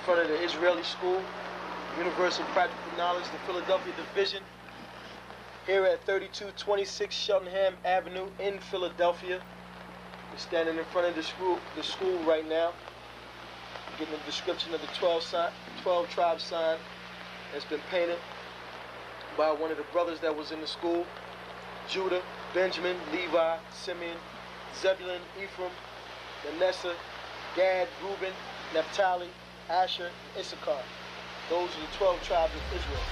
front of the Israeli School, Universal Practical Knowledge, the Philadelphia Division, here at 3226 Cheltenham Avenue in Philadelphia. We're standing in front of the school right now, getting a description of the 12 tribe sign that's been painted by one of the brothers that was in the school: Judah, Benjamin, Levi, Simeon, Zebulun, Ephraim, Manasseh, Gad, Reuben, Naphtali, Asher, and Issachar. Those are the 12 tribes of Israel.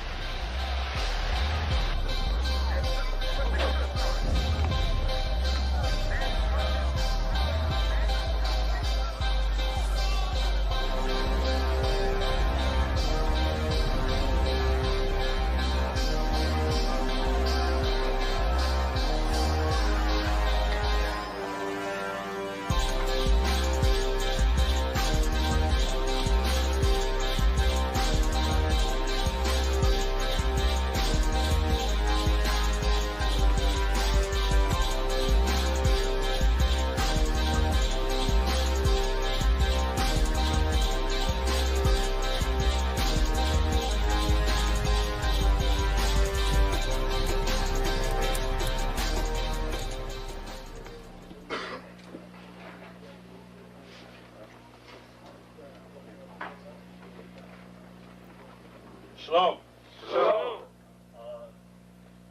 Shalom. Shalom.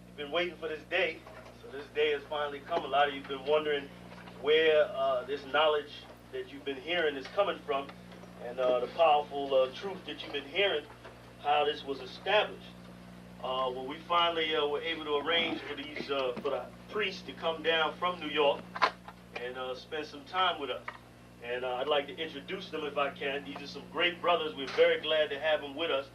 You've been waiting for this day, so this day has finally come. A lot of you have been wondering where this knowledge that you've been hearing is coming from, and the powerful truth that you've been hearing, how this was established. Well, we finally were able to arrange for the priests to come down from New York and spend some time with us. And I'd like to introduce them if I can. These are some great brothers. We're very glad to have them with us.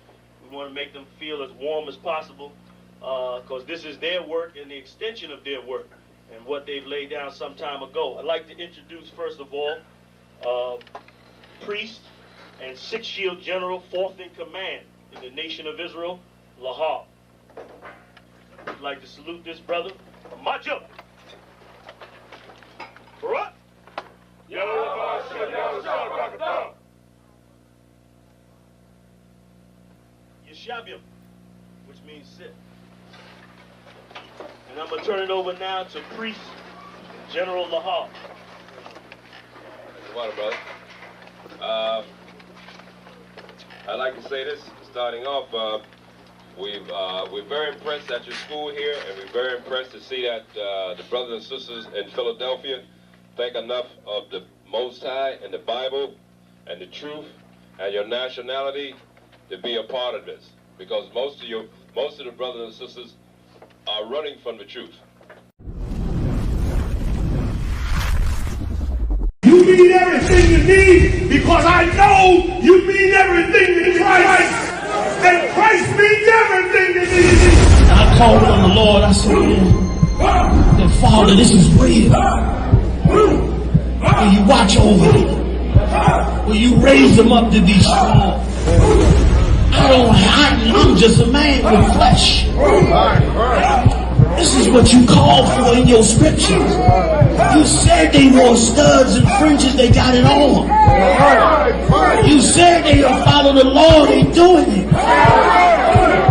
We want to make them feel as warm as possible, because this is their work and the extension of their work and what they've laid down some time ago. I'd like to introduce, first of all, priest and Sixth Shield General, 4th in command in the nation of Israel, Lahar. I'd like to salute this brother. March up. Barak. Yeshabim, which means sit. And I'm going to turn it over now to Priest General Lahar. Come on, brother. I'd like to say this, starting off, we're very impressed at your school here, and we're very impressed to see that the brothers and sisters in Philadelphia think enough of the Most High and the Bible and the truth and your nationality to be a part of this, because most of the brothers and sisters are running from the truth. You mean everything to me because I know you mean everything to Christ, and Christ means everything to me. I called on the Lord. I said, that Father, this is real. Will you watch over them? Will you raise them up to be strong? I'm just a man with flesh. This is what you called for in your scriptures. You said they wore studs and fringes, they got it on. You said they will follow the law, they doing it.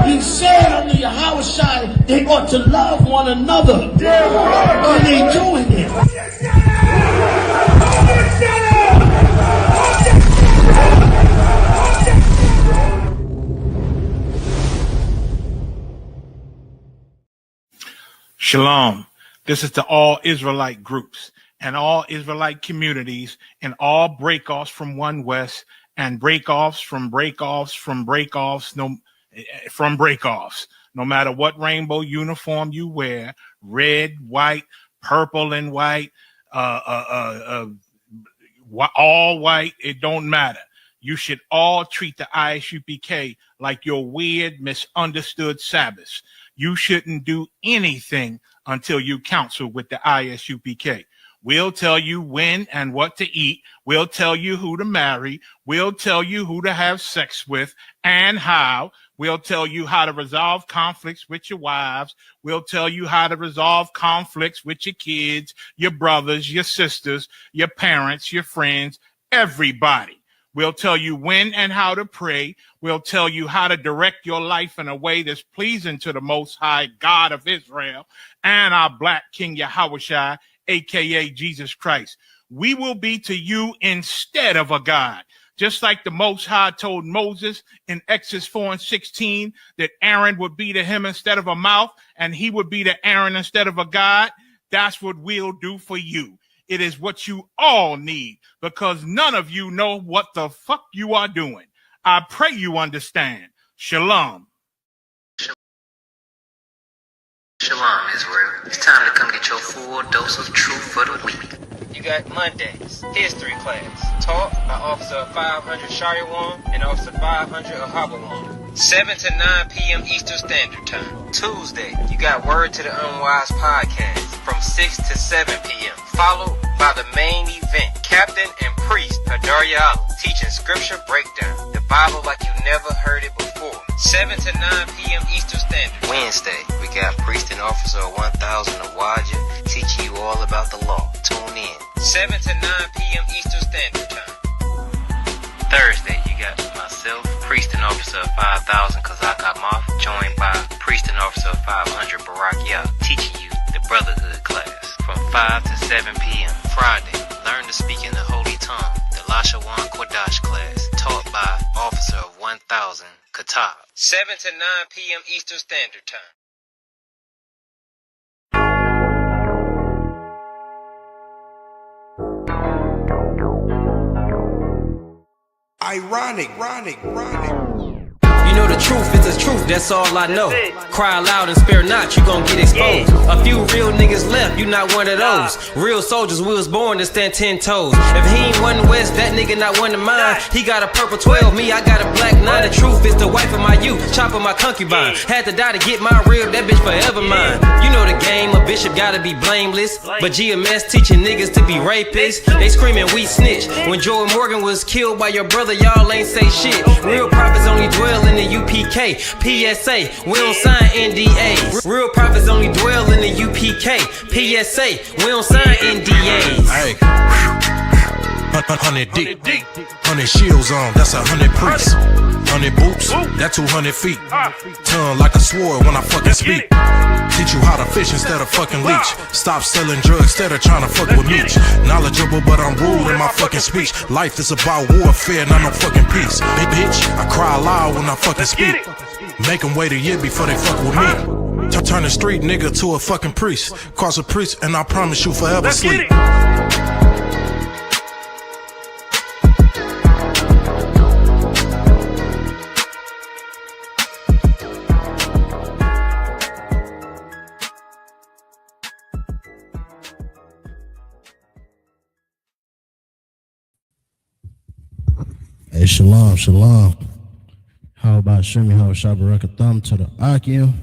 You said under Yahushua they ought to love one another, and they doing it. Shalom. This is to all Israelite groups and all Israelite communities and all breakoffs from One West and breakoffs from breakoffs from breakoffs from breakoffs. No matter what rainbow uniform you wear, red, white, purple and white, all white, it don't matter. You should all treat the ISUPK like your weird, misunderstood Sabbaths. You shouldn't do anything until you counsel with the ISUPK. We'll tell you when and what to eat. We'll tell you who to marry. We'll tell you who to have sex with and how. We'll tell you how to resolve conflicts with your wives. We'll tell you how to resolve conflicts with your kids, your brothers, your sisters, your parents, your friends, everybody. We'll tell you when and how to pray. We'll tell you how to direct your life in a way that's pleasing to the Most High God of Israel and our Black King Yahushua, a.k.a. Jesus Christ. We will be to you instead of a God. Just like the Most High told Moses in Exodus 4:16 that Aaron would be to him instead of a mouth and he would be to Aaron instead of a God, that's what we'll do for you. It is what you all need because none of you know what the fuck you are doing. I pray you understand. Shalom. Shalom, Israel. It's time to come get your full dose of truth for the week. You got Mondays, history class, taught by Officer 500 Shariwan and Officer 500 Ahabawan. 7 to 9 p.m. Eastern Standard Time. Tuesday, you got Word to the Unwise podcast from 6 to 7 p.m. Followed by the main event, Captain and Priest Hadarya teaching scripture breakdown, the Bible like you never heard it before. 7 to 9 p.m. Eastern Standard. Wednesday, we got Priest and Officer 1000 Awaja teaching you all about the law. Tune in. 7 to 9 p.m. Eastern Standard Time. Thursday, you got myself, Priest and Officer 5000 Kazak Moth, joined by Priest and Officer 500 Barak Yah, teaching you the Brotherhood class from 5 to 7 p.m. Friday, learn to speak in the Holy Tongue, the Lashawan Qadash class, taught by Officer 1000 Katab. 7 to 9 p.m. Eastern Standard Time. Ironic. You know the truth is the truth, that's all I know. Cry loud and spare not, you gon' get exposed. A few real niggas left, you not one of those. Real soldiers, we was born to stand 10 toes. If he ain't one West, that nigga not one of mine. He got a purple 12, me, I got a black 9. The truth is the wife of my youth, chopper my concubine. Had to die to get my real, that bitch forever mine. You know the game, a bishop gotta be blameless. But GMS teaching niggas to be rapists. They screaming we snitch. When Jordan Morgan was killed by your brother, y'all ain't say shit. Real prophets only dwell in the UPK, PSA, we don't sign NDAs. Real prophets only dwell in the UPK, PSA, we don't sign NDAs. Hey, 100 deep, 100 shields on, that's 100 priests. 100 boots, that's 200 feet. Tongue like a sword when I fucking speak. Teach you how to fish instead of fucking leech. Stop selling drugs instead of trying to fuck with me. Knowledgeable but I'm rude in my fucking speech. Life is about warfare, not no fucking peace. Hey bitch, I cry loud when I fucking speak. Make them wait a year before they fuck with me. Turn a street nigga to a fucking priest. Cross a priest and I promise you forever sleep. Hey, shalom. How about Shemi Shabarakatham to the Akim?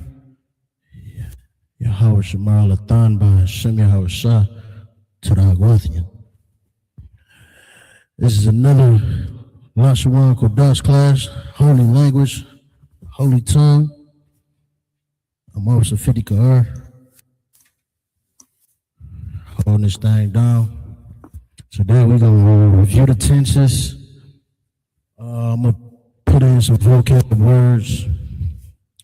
Yahweh Shamar Lathan by Shemi Shah to the Agwathian. This is another Lashawan Qadash class, holy language, holy tongue. I'm Officer 50 Ka'ar, holding this thing down. Today we're going to review the tenses. I'm going to put in some vocab words.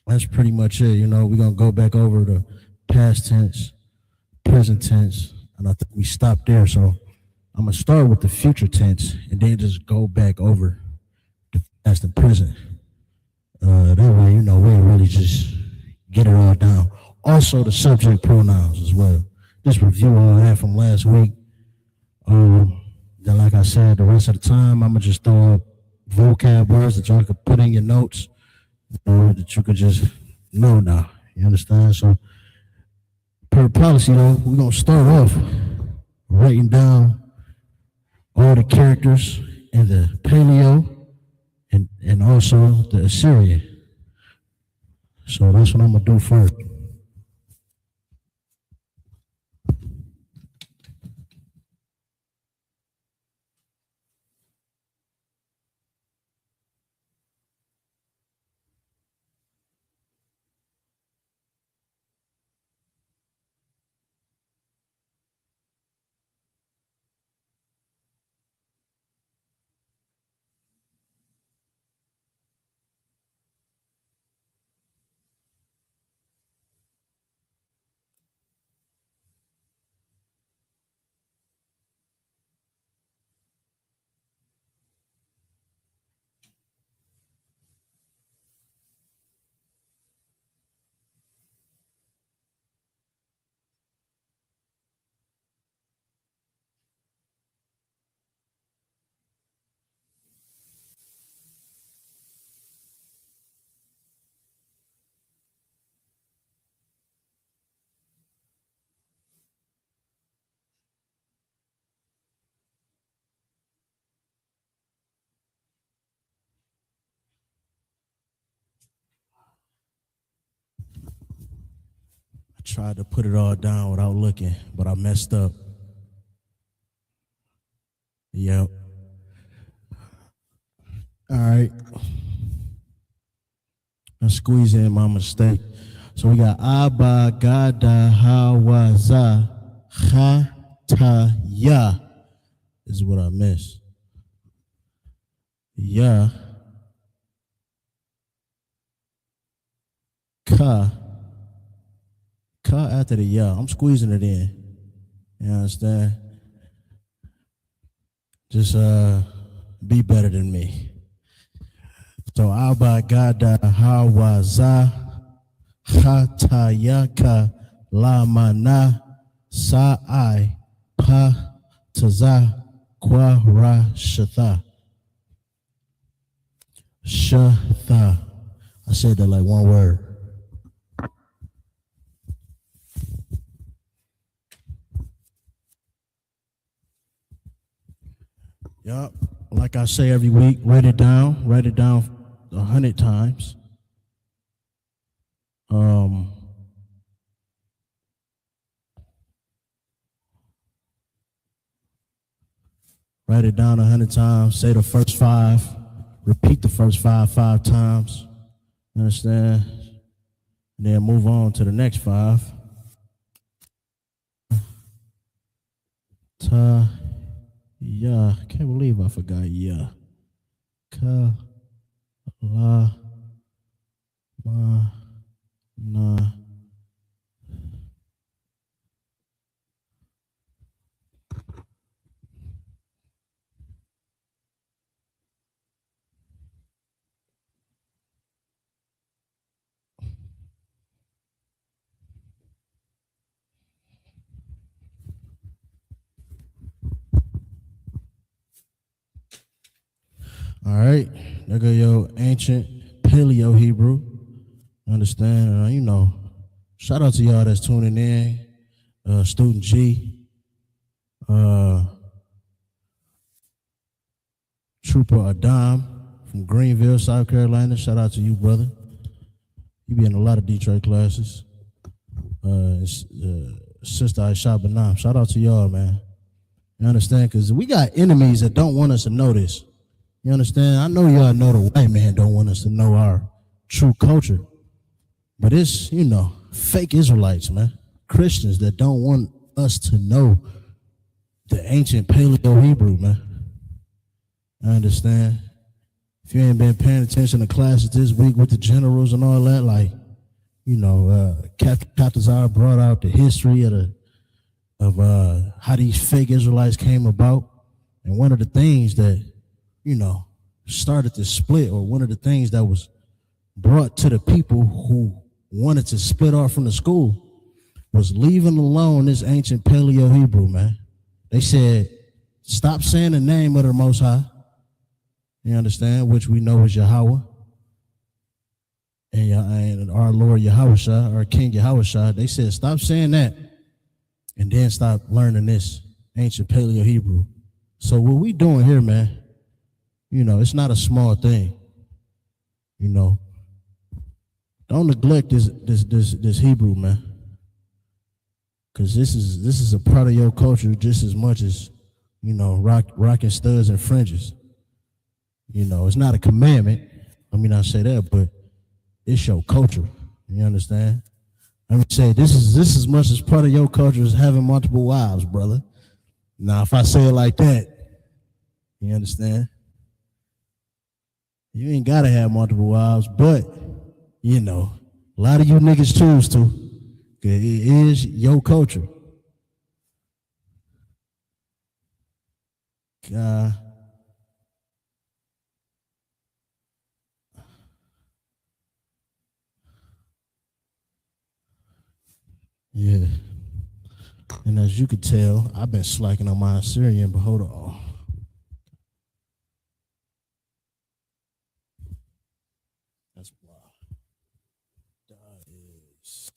That's pretty much it. You know, we're going to go back over the past tense, present tense, and I think we stopped there. So I'm going to start with the future tense and then just go back over the past and present. That way, you know, we'll really just get it all down. Also, the subject pronouns as well. Just review all that from last week. Then, like I said, the rest of the time, I'm going to just throw up vocab words that y'all could put in your notes, that you could just know now. You understand? So, per policy, though, we're going to start off writing down all the characters in the Paleo and also the Assyrian. So that's what I'm going to do first. tried to put it all down without looking, but I messed up. Yep. All right. Let's squeeze in my mistake. So we got Abba, Gada, Hawaza, Chataya is what I missed. Ya, Ka after the ya. I'm squeezing it in. You understand? Just be better than me. So Abba, Gada, Hawaza, Chatayaka, Lamana, Sa'ai, Pa, Taza, Kwara, Shatha. Shatha. I said that like one word. Yup. Like I say every week, write it down 100 times. Write it down 100 times. Say the first 5. Repeat the first 5 times. You understand? And then move on to the next 5. Ta, ya. Can't believe I forgot ya. Ka, la, ma, na. All right, there go your ancient Paleo Hebrew. Understand? Shout out to y'all that's tuning in. Student G, Trooper Adam from Greenville, South Carolina. Shout out to you, brother. You be in a lot of Detroit classes. Sister Aisha Banam. Shout out to y'all, man. You understand? Because we got enemies that don't want us to know this. You understand? I know y'all know the white man don't want us to know our true culture. But it's, fake Israelites, man. Christians that don't want us to know the ancient Paleo Hebrew, man. I understand. If you ain't been paying attention to classes this week with the generals and all that, Captain Qadash brought out the history of how these fake Israelites came about. And one of the things that started the split, or one of the things that was brought to the people who wanted to split off from the school, was leaving alone this ancient Paleo Hebrew, man. They said, stop saying the name of the Most High, you understand, which we know is Yahweh, and our Lord Yahushua, our King Yahushua. They said, stop saying that, and then stop learning this ancient Paleo Hebrew. So what we doing here, man, it's not a small thing. Don't neglect this Hebrew, man, because this is a part of your culture just as much as rocking studs and fringes. It's not a commandment. I mean, I say that, but it's your culture. You understand? Let me say this is as much as part of your culture as having multiple wives, brother. Now, if I say it like that, you understand? You ain't gotta have multiple wives, but a lot of you niggas choose to. It is your culture. Yeah. And as you could tell, I've been slacking on my Assyrian, but hold on. That's why. That is.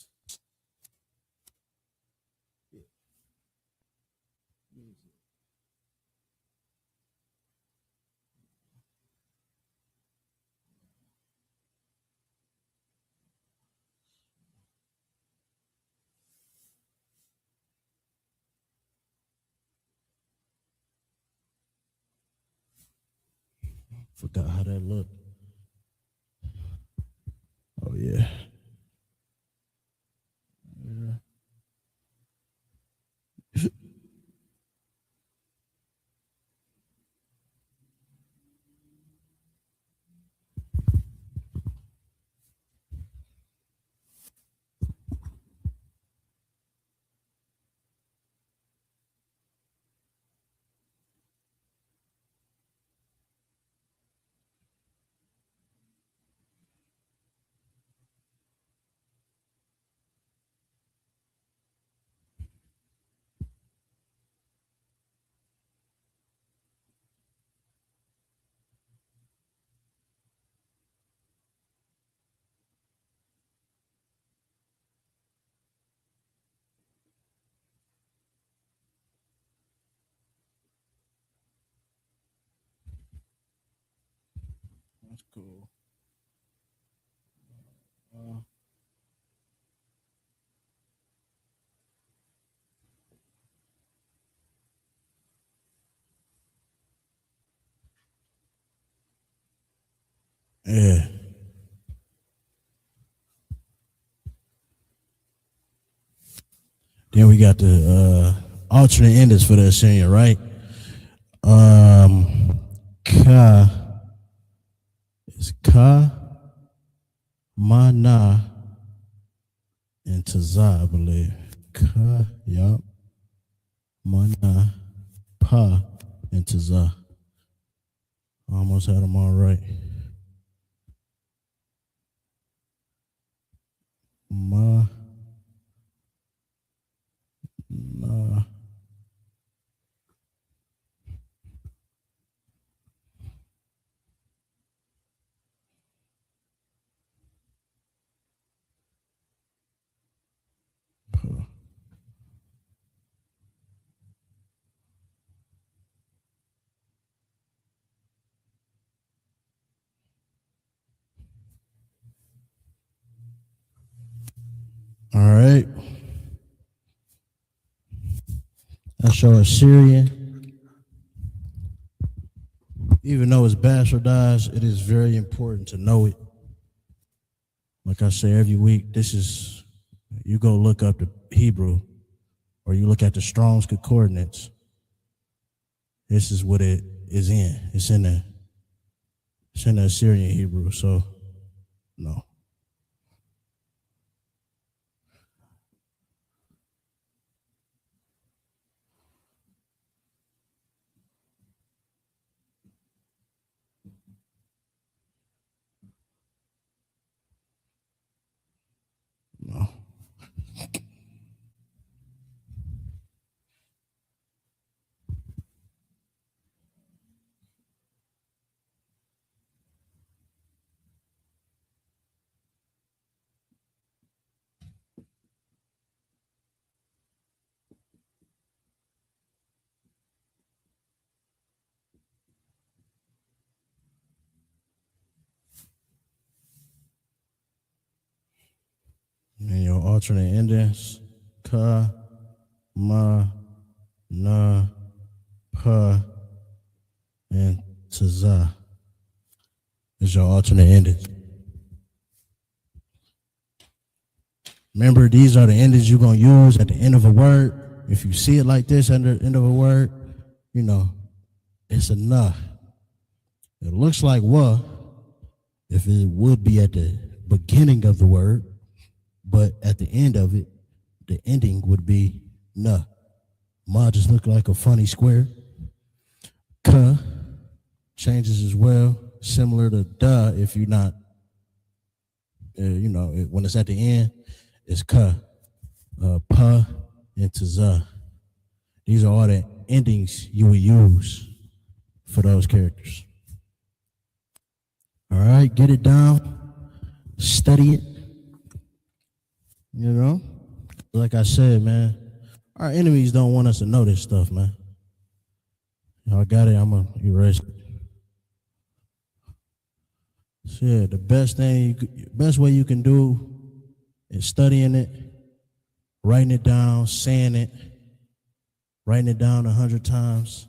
Forgot how that looked. Oh, yeah. That's cool. Yeah. Then we got the alternate endings for the Assyrian, right? Ka is Ka, Mana, and Tazah, I believe. Ka, yup. Mana, Pa, and Tazah. I almost had them all right. Ma, na. All right. That's your Assyrian. Even though it's bastardized, it is very important to know it. Like I say every week, you go look up the Hebrew or you look at the Strong's Concordance. This is what it is in. It's in the Assyrian Hebrew, so no. No. And your alternate endings, Ka, Ma, Na, Pa, and Tazah is your alternate endings. Remember, these are the endings you're going to use at the end of a word. If you see it like this at the end of a word, it's enough. It looks like wa if it would be at the beginning of the word, but at the end of it, the ending would be na. Ma just look like a funny square. Ka changes as well, similar to da if you're not, when it's at the end, it's ka. Pa and Tazah. These are all the endings you would use for those characters. All right, get it down, study it. Like I said, man, our enemies don't want us to know this stuff, man. Y'all got it, I'm going to erase it. So yeah, the best way you can do is studying it, writing it down, saying it, writing it down 100 times,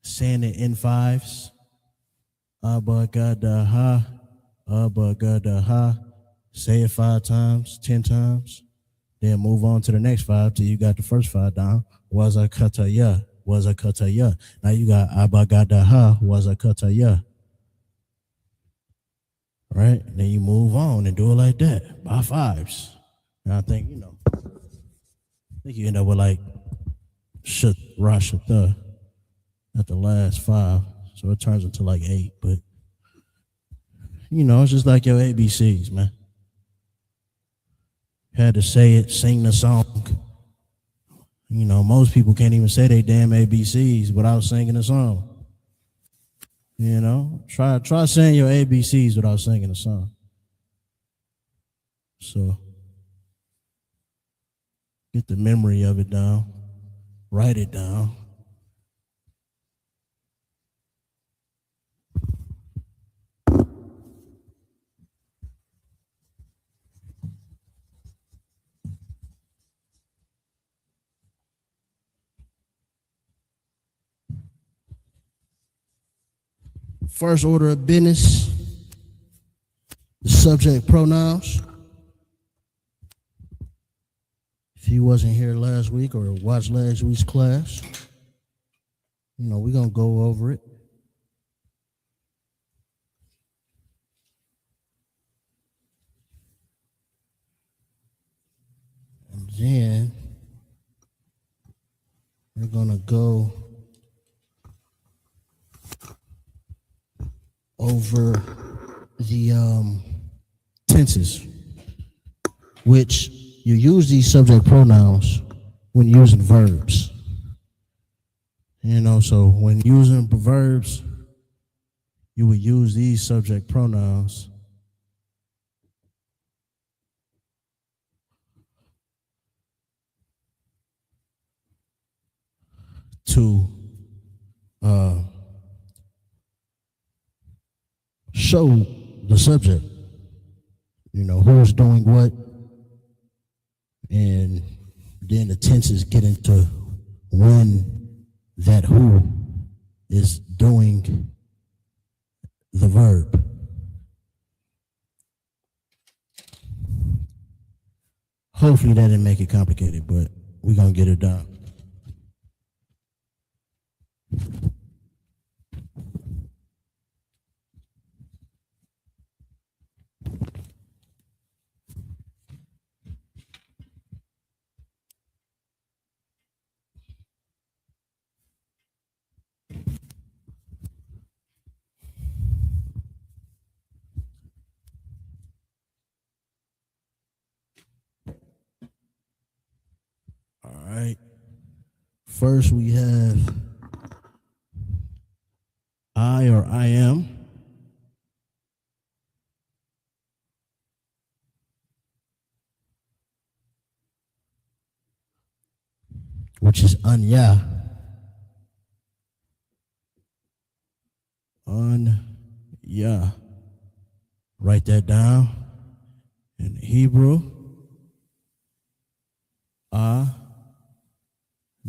saying it in fives. Abba-ga-da-ha, Abba-ga-da-ha. Say it 5 times, 10 times. Then move on to the next 5 till you got the first 5 down. Wazakataya, Wazakataya. Now you got Abba-ga-da-ha, Wazakataya. Right? Then you move on and do it like that by 5s. And I think, I think you end up with like Rashata at the last 5. So it turns into like 8. But, it's just like your ABCs, man. Had to say it, sing the song. Most people can't even say they damn ABCs without singing a song. Try saying your ABCs without singing a song. So get the memory of it down. Write it down. First order of business, the subject pronouns. If you wasn't here last week or watched last week's class, we're going to go over it. And then we're going to go over the tenses, which you use these subject pronouns when using verbs. So when using verbs, you would use these subject pronouns to show the subject, who's doing what, and then the tenses get into when that who is doing the verb. Hopefully that didn't make it complicated, but we're going to get it done. All right. First, we have I or I am. Which is anya. Anya. Write that down. In Hebrew,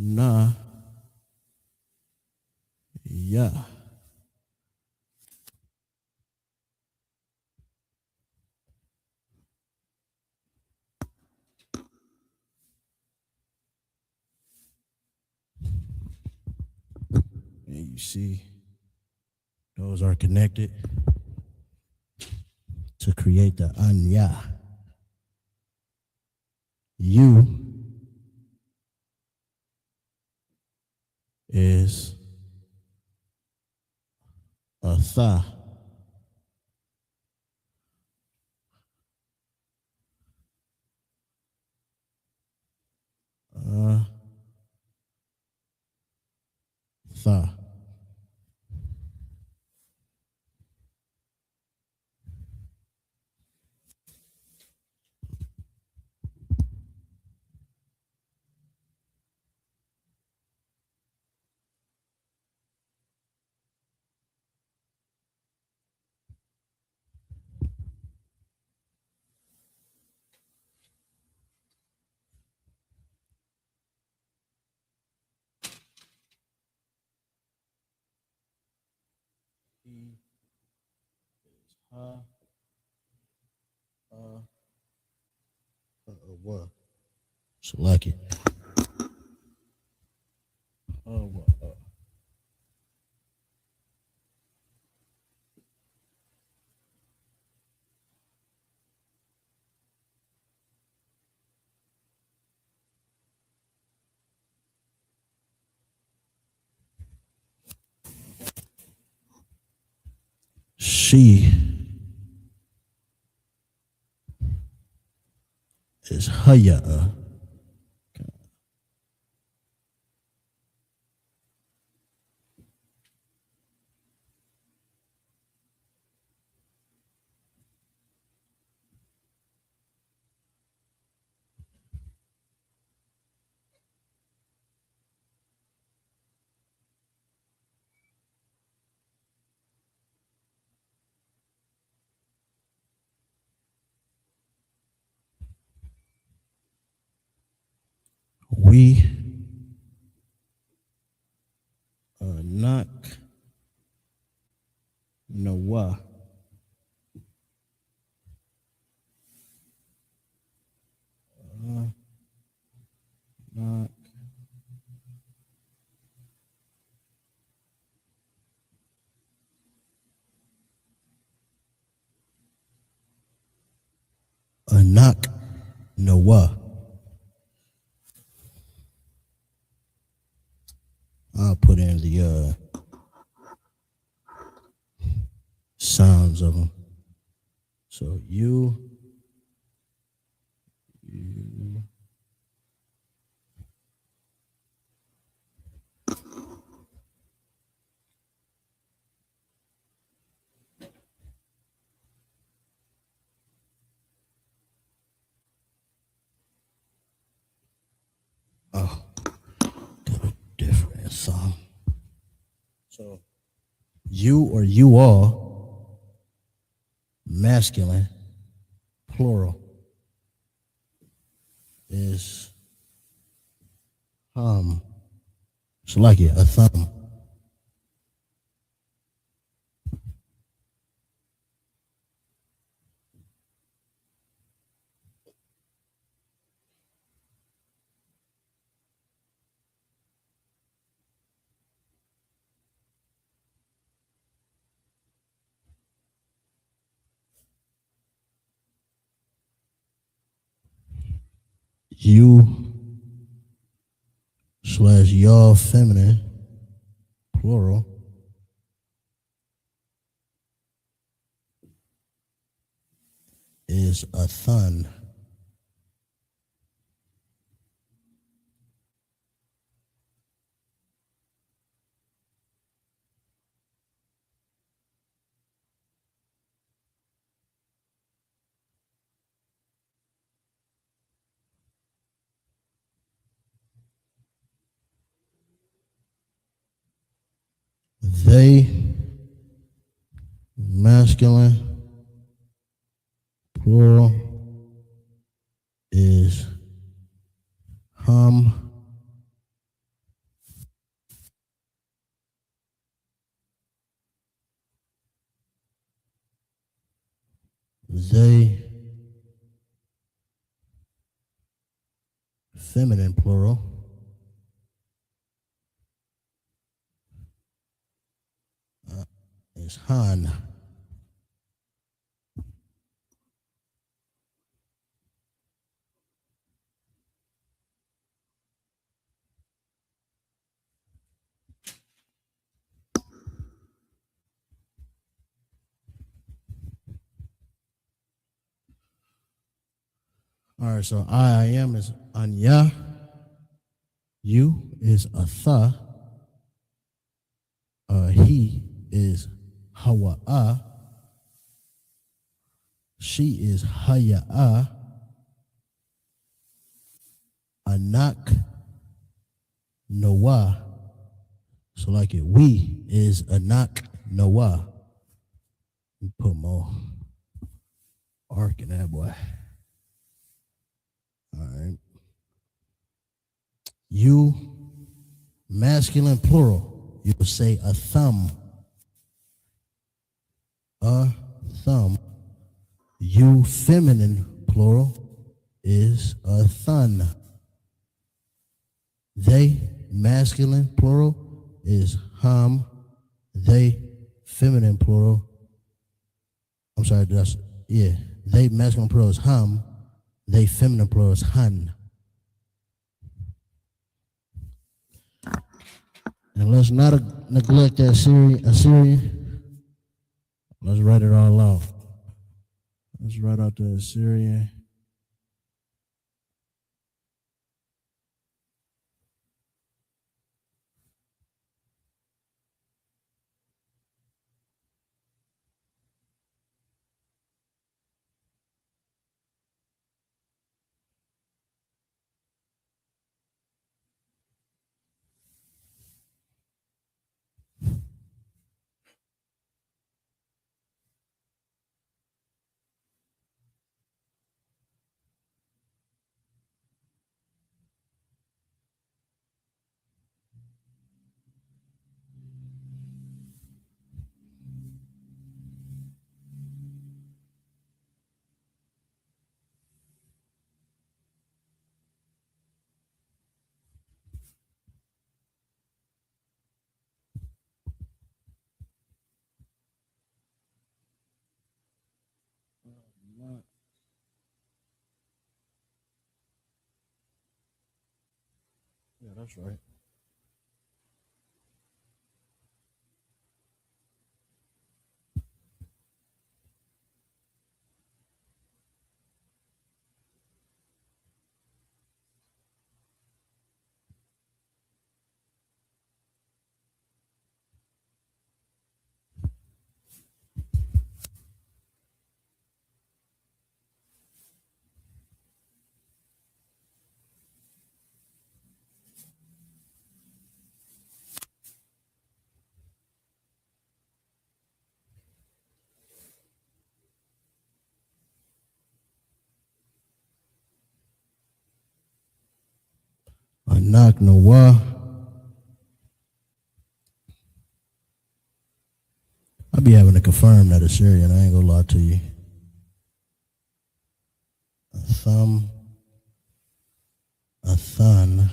na, ya. And you see, those are connected to create the anya. You is a tha. Tha. What? Select it. What? She is Haya. We knock Noah. Knock knock Noah. I'll put in the sounds of them. So you different song. So you or you all, masculine, plural, is it's like it, a thumb. You / y'all, feminine, plural, is a thun. They, masculine, plural, is hum. They, feminine, plural, is han. All right, so I am is anya. You is atha. He is hawa'a. She is haya'a. Anak Noah. So like it, we is Anak Noah. We put more arc in that boy. All right. You, masculine plural, you will say a thumb. A thumb. You feminine plural is a thun. They masculine plural is hum. They feminine plural. I'm sorry, They masculine plural is hum. They feminine plural is hun. And let's not neglect that Assyrian. Let's write it all out. Let's write out the Assyrian. Yeah, that's right. Anak Noah. I be having to confirm that Assyrian. I ain't gonna lie to you. A thumb, a thun.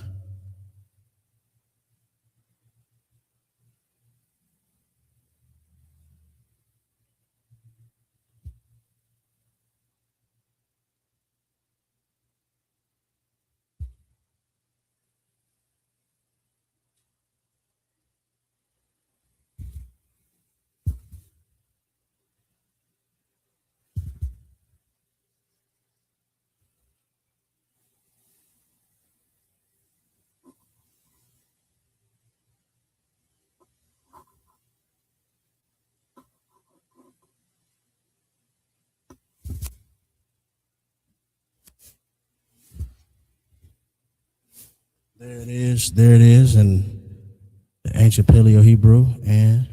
There it is. There it is. And the ancient Paleo Hebrew and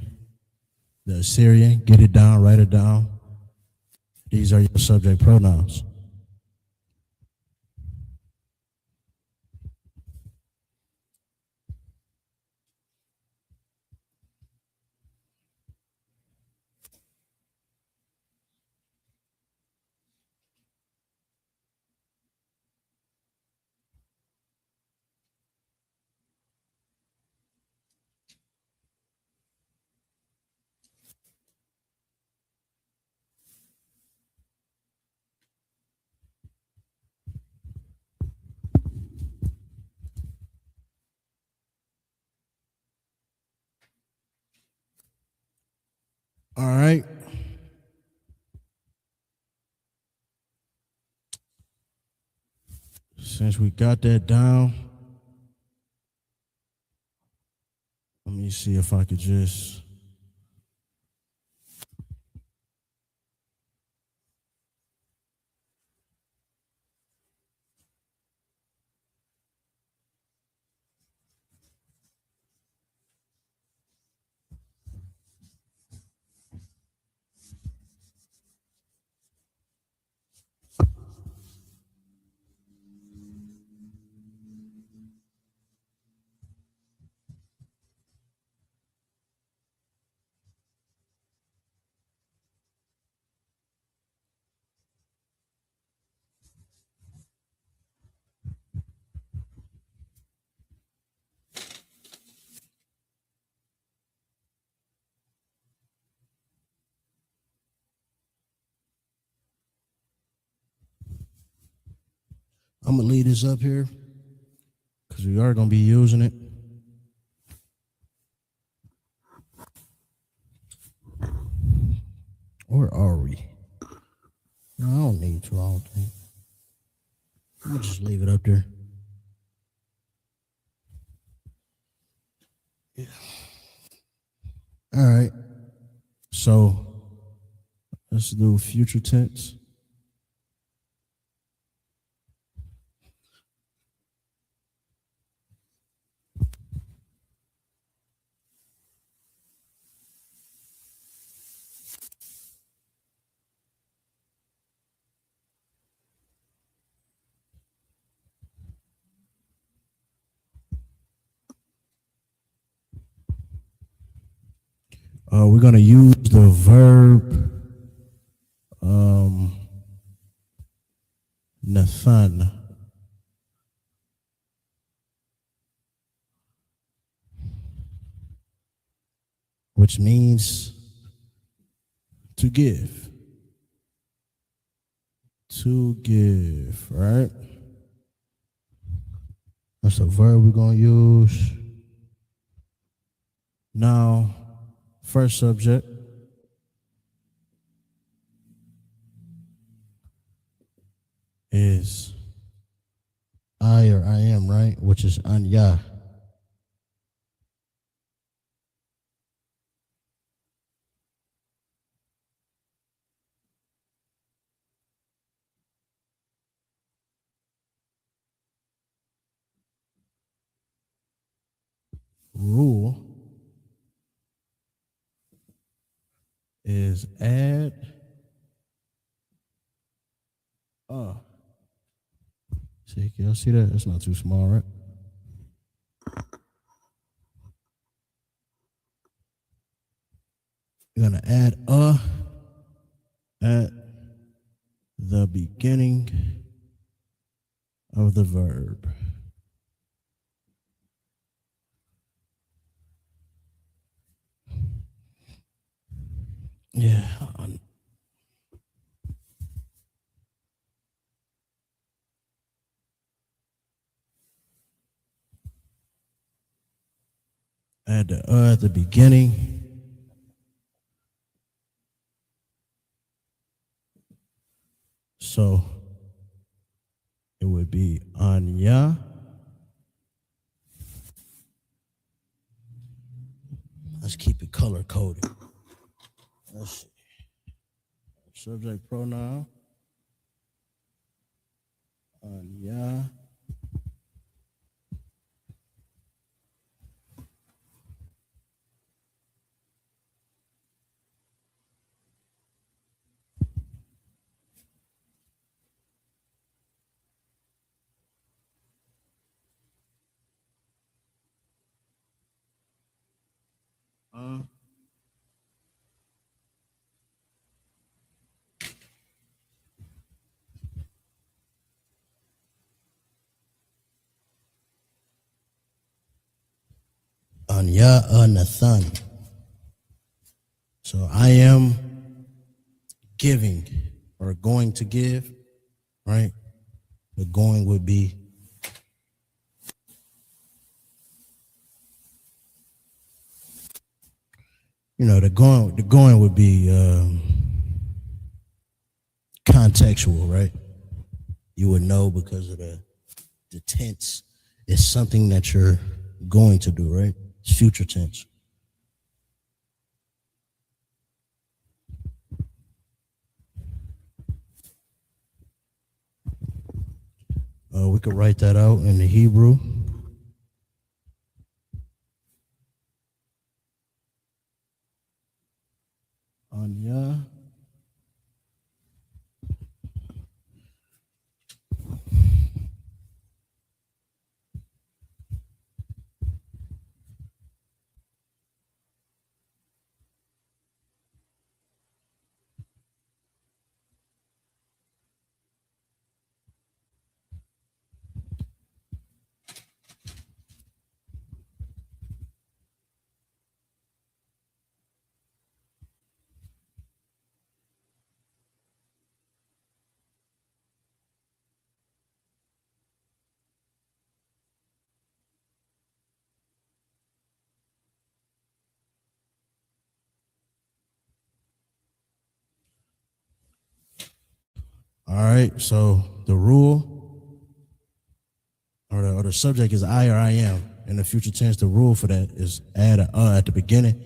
the Assyrian. Get it down. Write it down. These are your subject pronouns. All right. Since we got that down, let me see if I could just. I'm gonna leave this up here because we are gonna be using it. Or are we? No, I don't need to. I don't think. I'm gonna just leave it up there. Yeah. All right. So let's do future tense. We're gonna use the verb Nathan. Which means to give. To give, right? That's the verb we're gonna use. Now, first subject is I or I am, right? Which is anya. Rule is add see, can y'all see that? It's not too small, right? You're gonna add at the beginning of the verb. Yeah. Add the at the beginning. So it would be Anya. Let's keep it color coded. Let's see. Subject pronoun. Anya. Anya Nathan. So I am giving or going to give, right? The going would be the going would be contextual, right? You would know because of the tense is something that you're going to do, right? It's future tense. We could write that out in the Hebrew. Anya. All right, so the rule or the subject is I or I am. In the future tense, the rule for that is add a at the beginning.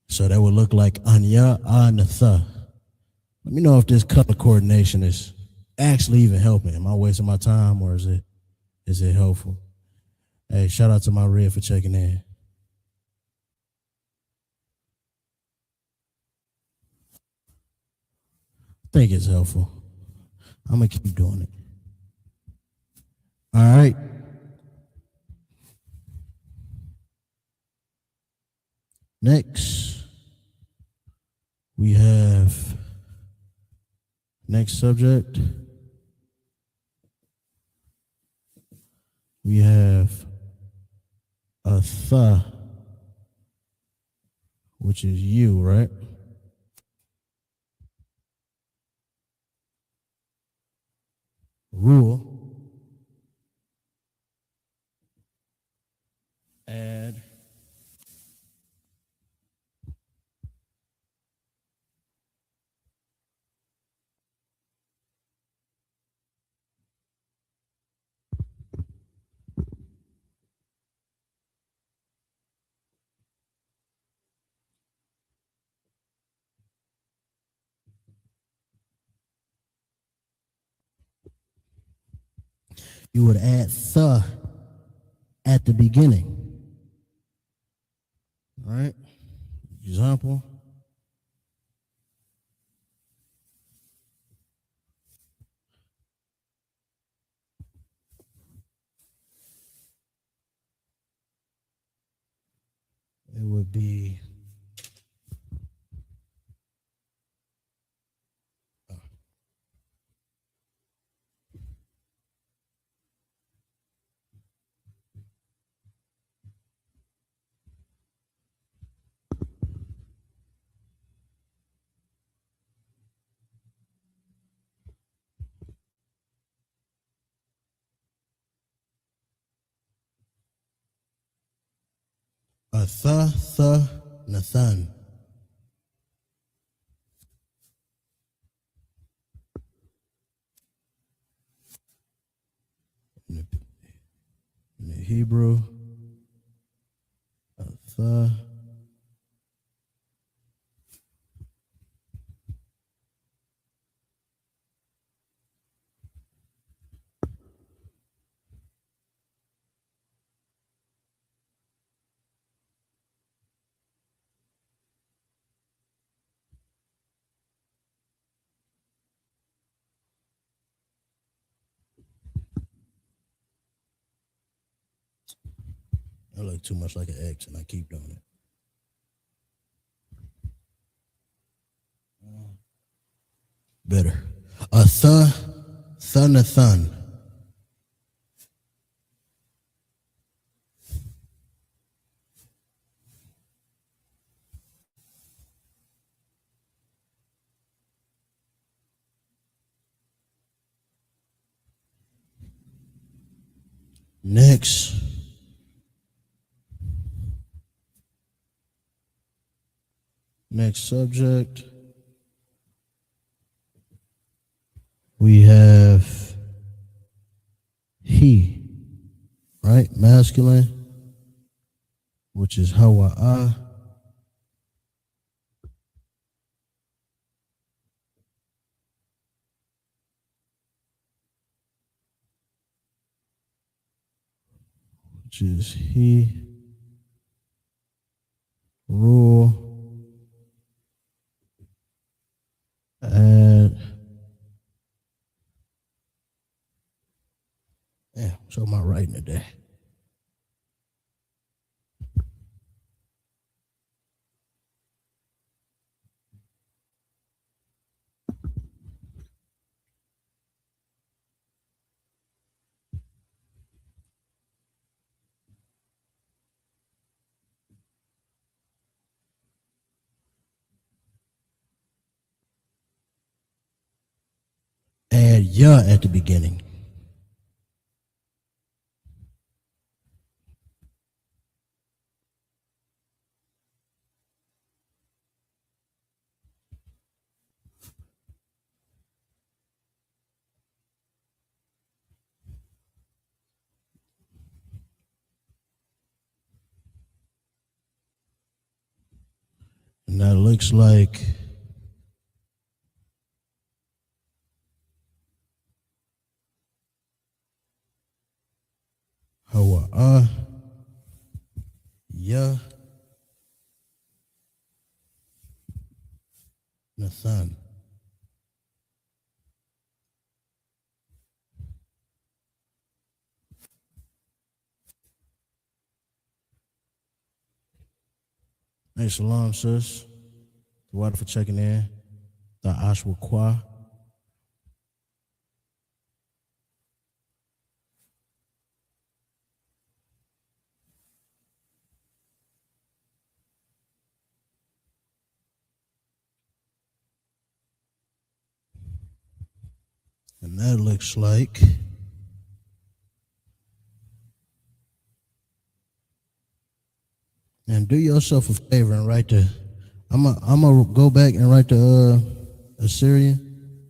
So that would look like anya, natha. Let me know if this color coordination is actually even helping. Am I wasting my time or is it helpful? Hey, shout out to my Red for checking in. I think it's helpful. I'm gonna keep doing it. All right. Next, we have next subject. We have a th, which is you, right? Rule. Add. You would add th at the beginning. All right? Example. It would be a th, nathan. In the Hebrew, a th. I look too much like an X and I keep doing it. Better. A thun. Next. Next subject. We have he, right? Masculine, which is hawa'a. Which is he. Rule. And yeah, so am I writing today? Add ya at the beginning. And that looks like Hawa'a Ya Nathan. Hey, shalom, sis. The water for checking in. The Ashwa Kwa. And that looks like and do yourself a favor and write the I'm gonna go back and write the Assyrian,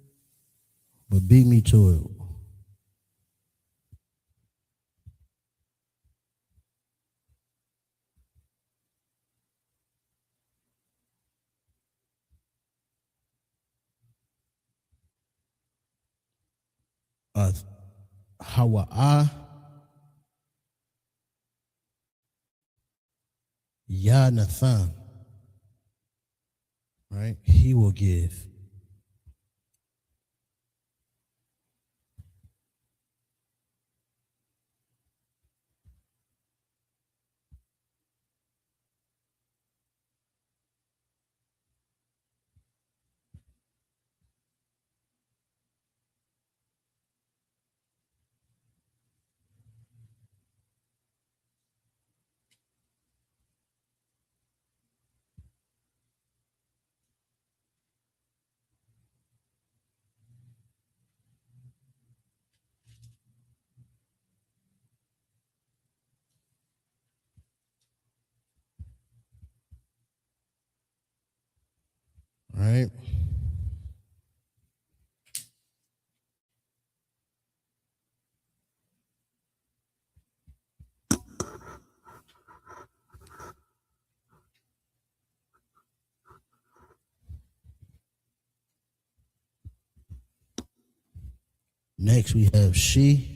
but beat me to it. Hawa'a Ya Nathan. Right? He will give. Right? Next we have she.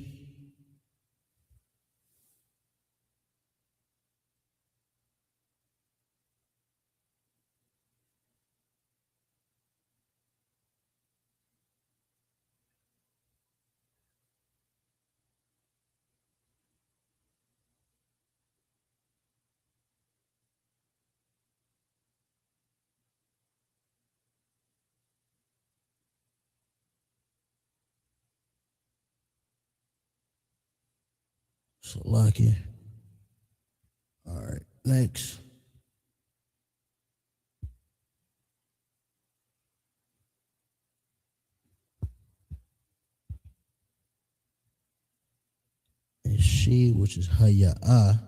So lucky. All right, next. Is she, which is Haya'a.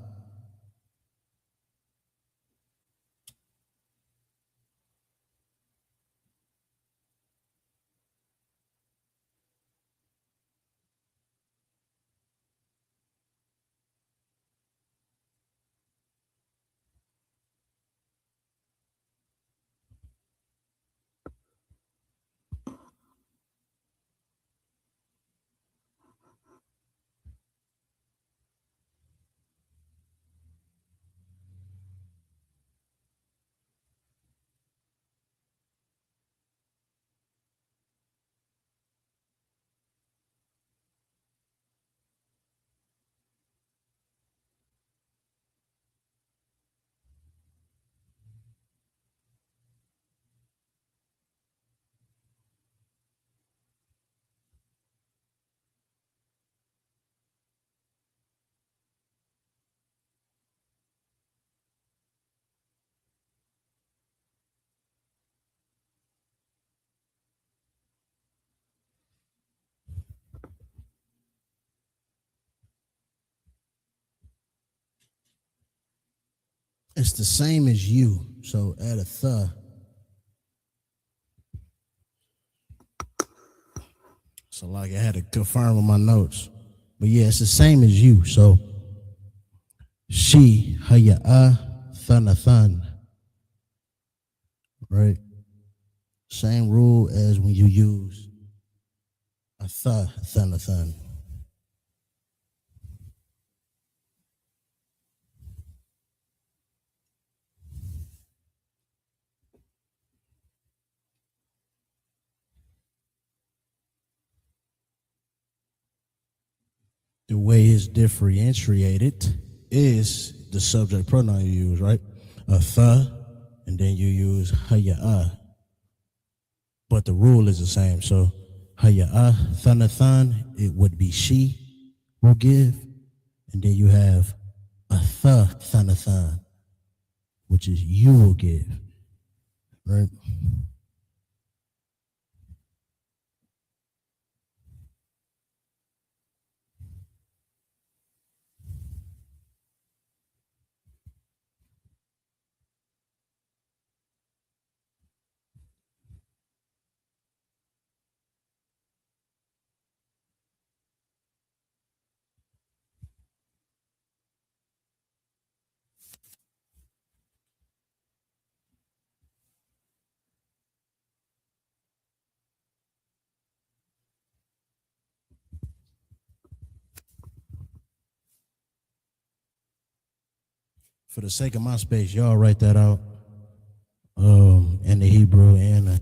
It's the same as you, so add a th. So like I had to confirm with my notes. But yeah, it's the same as you. So she, Haya'a, Thanathan. right? Same rule as when you use a thun. The way it's differentiated is the subject pronoun you use, right? A and then you use haya'ah. But the rule is the same. So haya'ah, thun, it would be she will give. And then you have a thun, which is you will give, right? For the sake of my space, y'all write that out in the Hebrew and the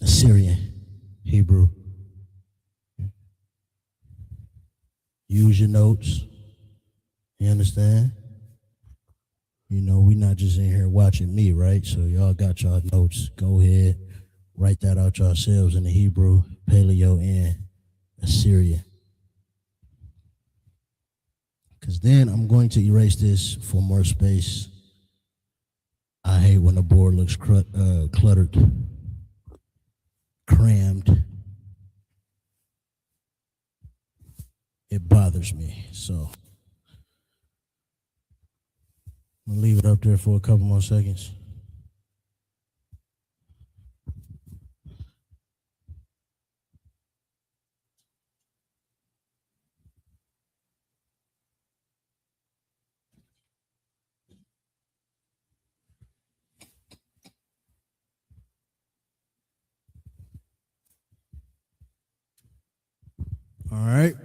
Assyrian Hebrew. Use your notes. You understand? You know, we not just in here watching me, right? So y'all got y'all notes. Go ahead, write that out yourselves in the Hebrew, Paleo, and Assyrian. Because then I'm going to erase this for more space. I hate when the board looks cluttered, crammed. It bothers me. So I'm going to leave it up there for a couple more seconds. All right.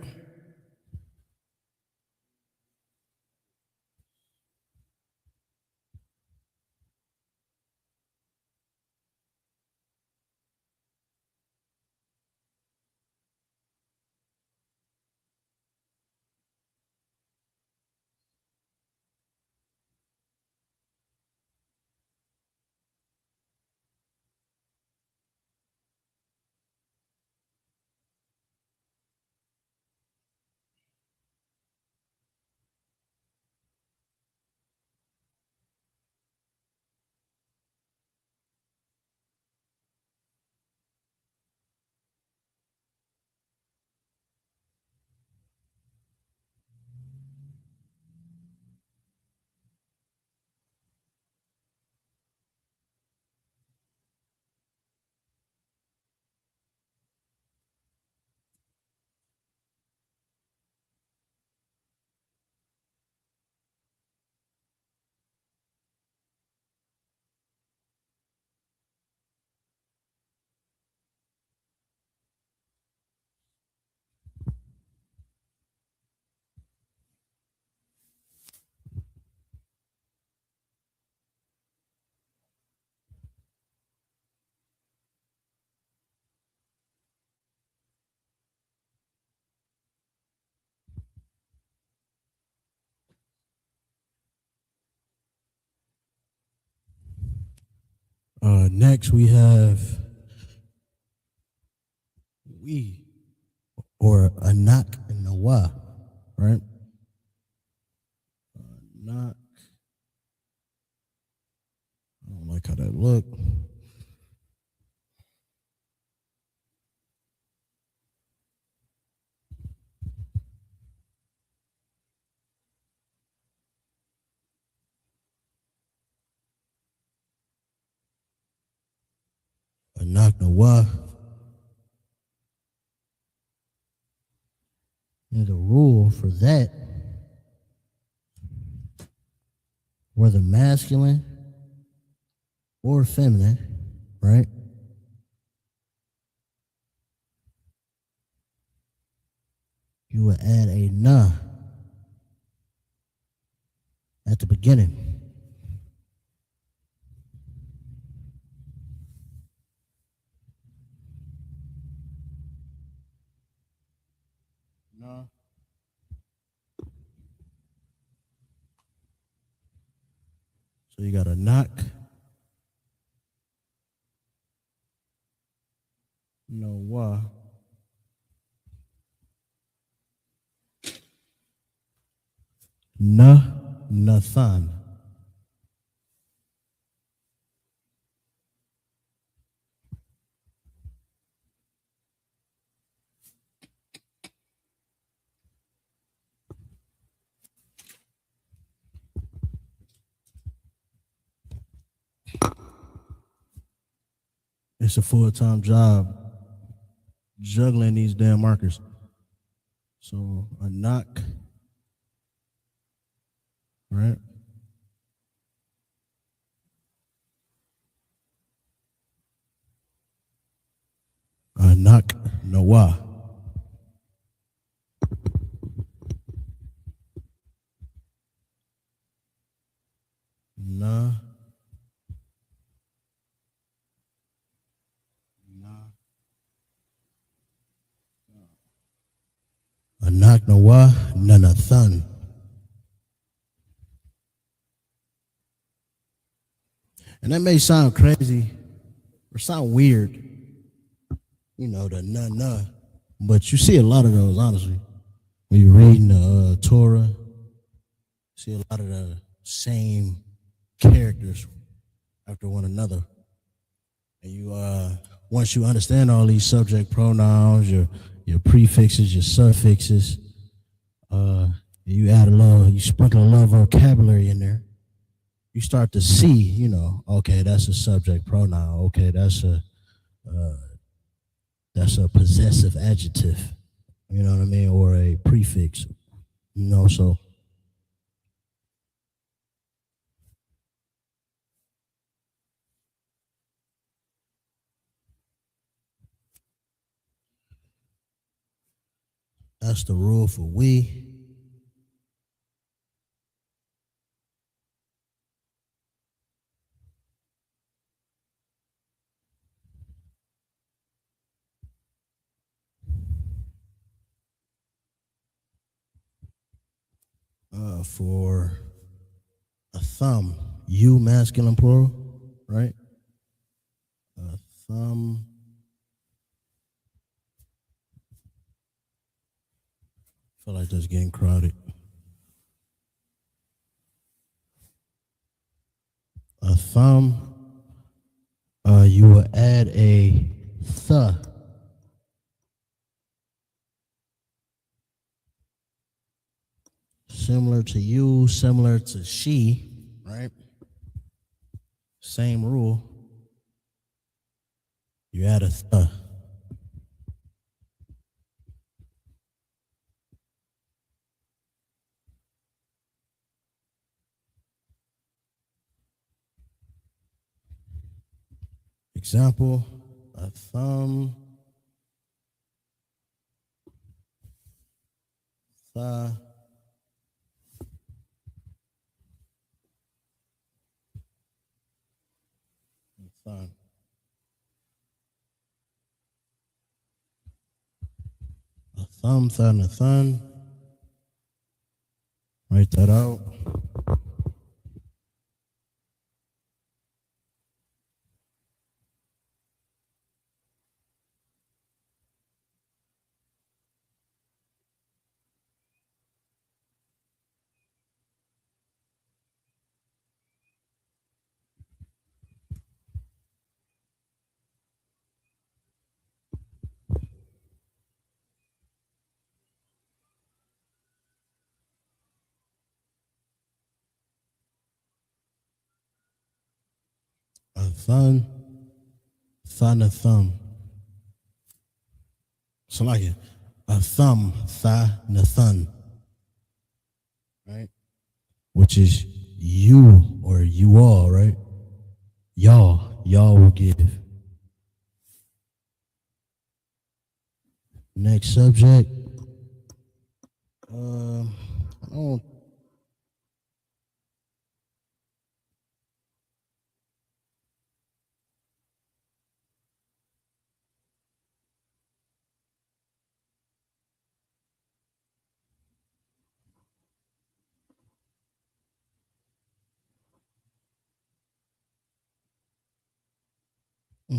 Next, we have or anak and nawa, right? Anak. I don't like how that look. Anak nawa. And the rule for that, whether masculine or feminine, right? You would add a na at the beginning. Na. So you got a knock. No wa. Na Nathan. It's a full-time job juggling these damn markers. So a knock, right? A knock, Noah. Na. Anak Noah Nanathan. And that may sound crazy or sound weird, you know, the na, but you see a lot of those, honestly. When you're reading the Torah, you see a lot of the same characters after one another. And you, once you understand all these subject pronouns, your prefixes, your suffixes, you add a little, you sprinkle a little vocabulary in there. You start to see, you know, okay, that's a subject pronoun. Okay, that's a possessive adjective. You know what I mean, or a prefix. You know, so that's the rule for we. For a thumb, you masculine plural, right? A thumb. I feel like that's getting crowded. A thumb, you will add a th. Similar to you, similar to she, right? Same rule. You add a th. Example, a thumb, tha, thun. A thumb, thun, a thun. Write that out. A thun, thun, a thumb. So like it. A thumb, tha, na thun. Right? Which is you or you all, right? y'all will give. Next subject. I don't.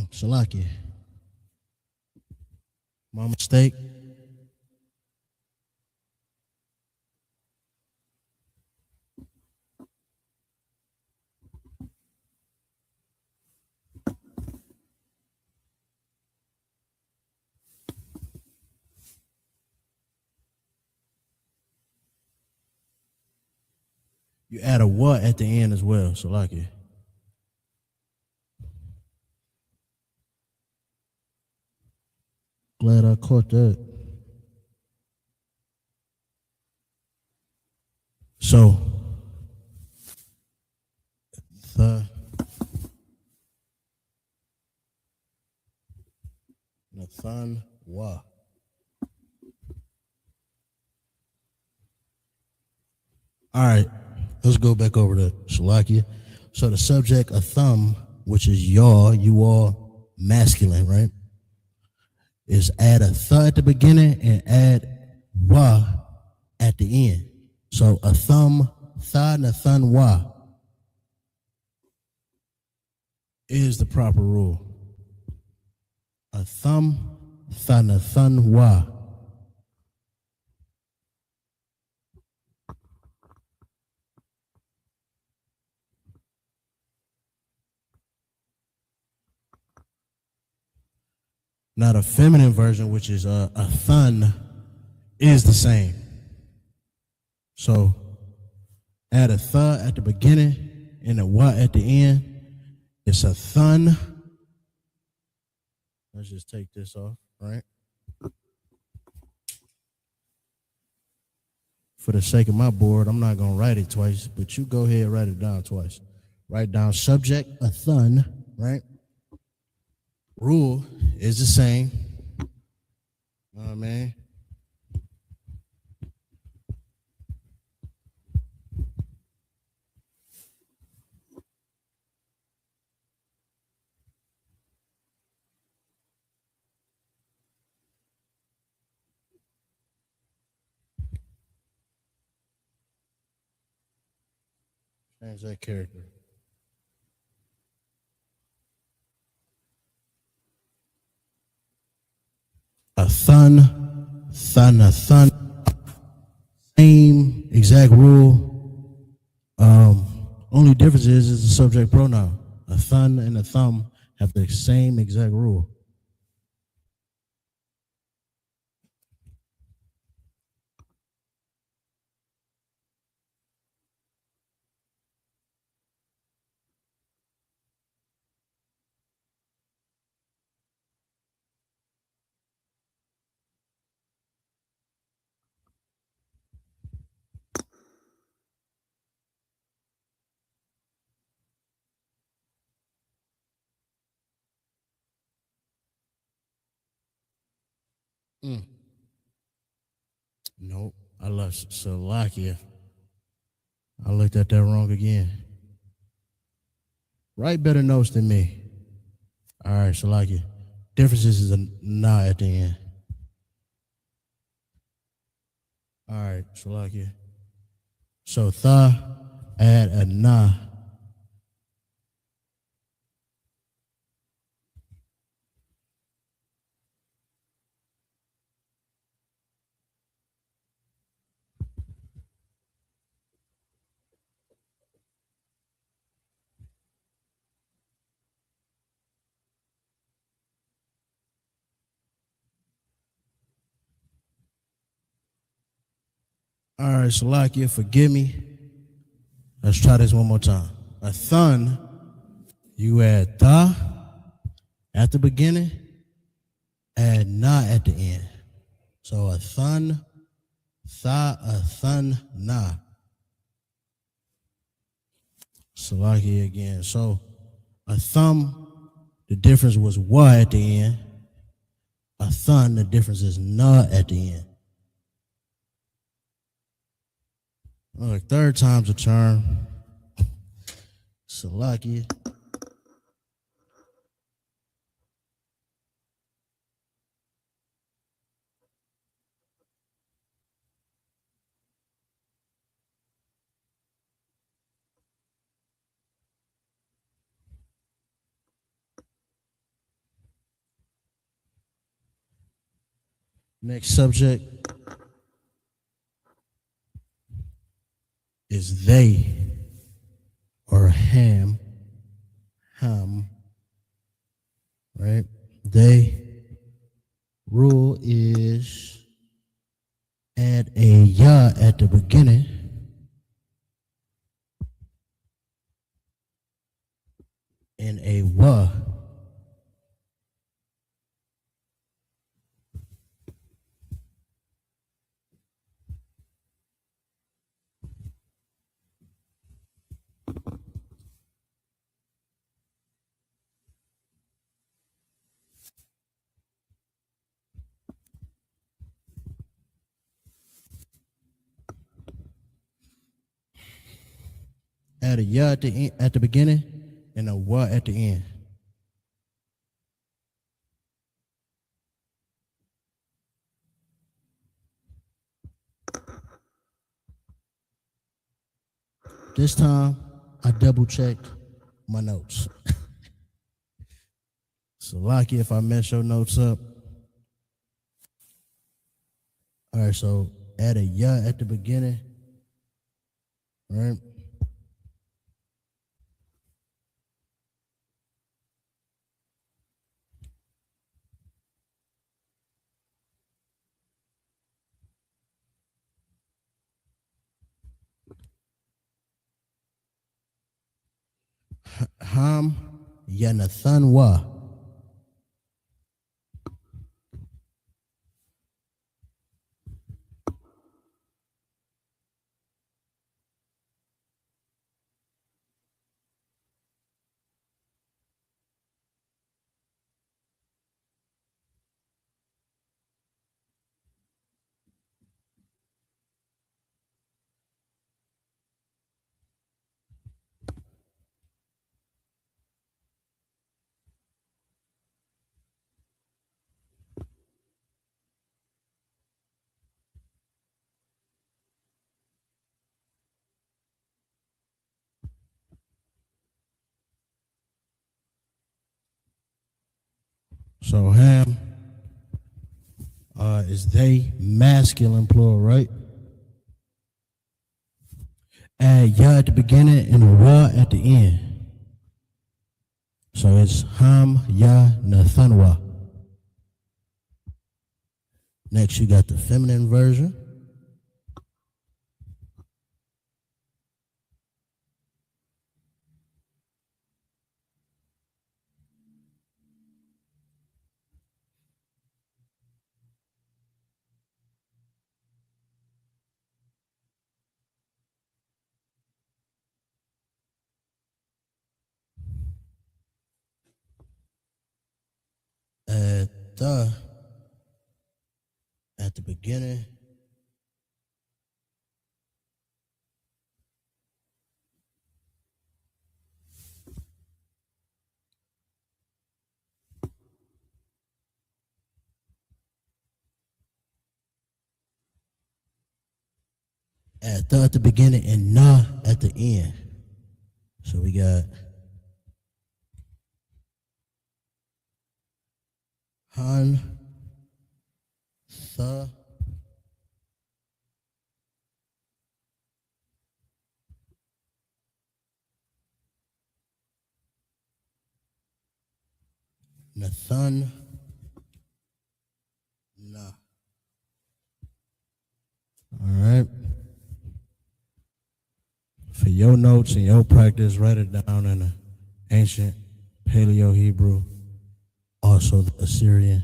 Salakia. My mistake. You add a what at the end as well, Salakia. Glad I caught that. So, Nathan Wa. All right, let's go back over to Shalakia. So the subject, a thumb, which is y'all, you all masculine, right? Is add a th at the beginning and add wa at the end. So a thumb, tha, nathan wa is the proper rule. A thumb, tha, nathan wa. Now the feminine version, which is a thun, is the same. So add a th at the beginning and a wa at the end. It's a thun. Let's just take this off, right? For the sake of my board, I'm not going to write it twice, but you go ahead and write it down twice. Write down subject, a thun, right? Rule is the same. Know what I mean? Change that character. A thun, a thun. Same exact rule. Only difference is the subject pronoun. A thun and a thumb have the same exact rule. Nope, I lost Salakia. I looked at that wrong again. Write better notes than me. All right, Salakia. Differences is a na at the end. All right, Salakia. So tha, add a na. All right, Salakia, forgive me. Let's try this one more time. A thun, you add tha at the beginning, add na at the end. So a thun, tha, a thun, na. Salakia again. So A thumb, the difference was wa at the end. A thun, the difference is na at the end. Look, third time's a charm. Salakia. Next subject is they or ham, right? They rule is add a ya at the beginning and a wa. Add a ya at the end, at the beginning and a wa at the end. This time I double checked my notes. So lucky if I mess your notes up. All right, so add a ya at the beginning, right? Ham Yanathan wa. So ham is they masculine plural, right? Add ya at the beginning and a wa at the end. So it's ham ya nathanwa. Next you got the feminine version. Add the at the beginning. Add the at the beginning and na at the end. So we got han, the, Nathan, na. All right. For your notes and your practice, write it down in the ancient Paleo Hebrew, also the Assyrian.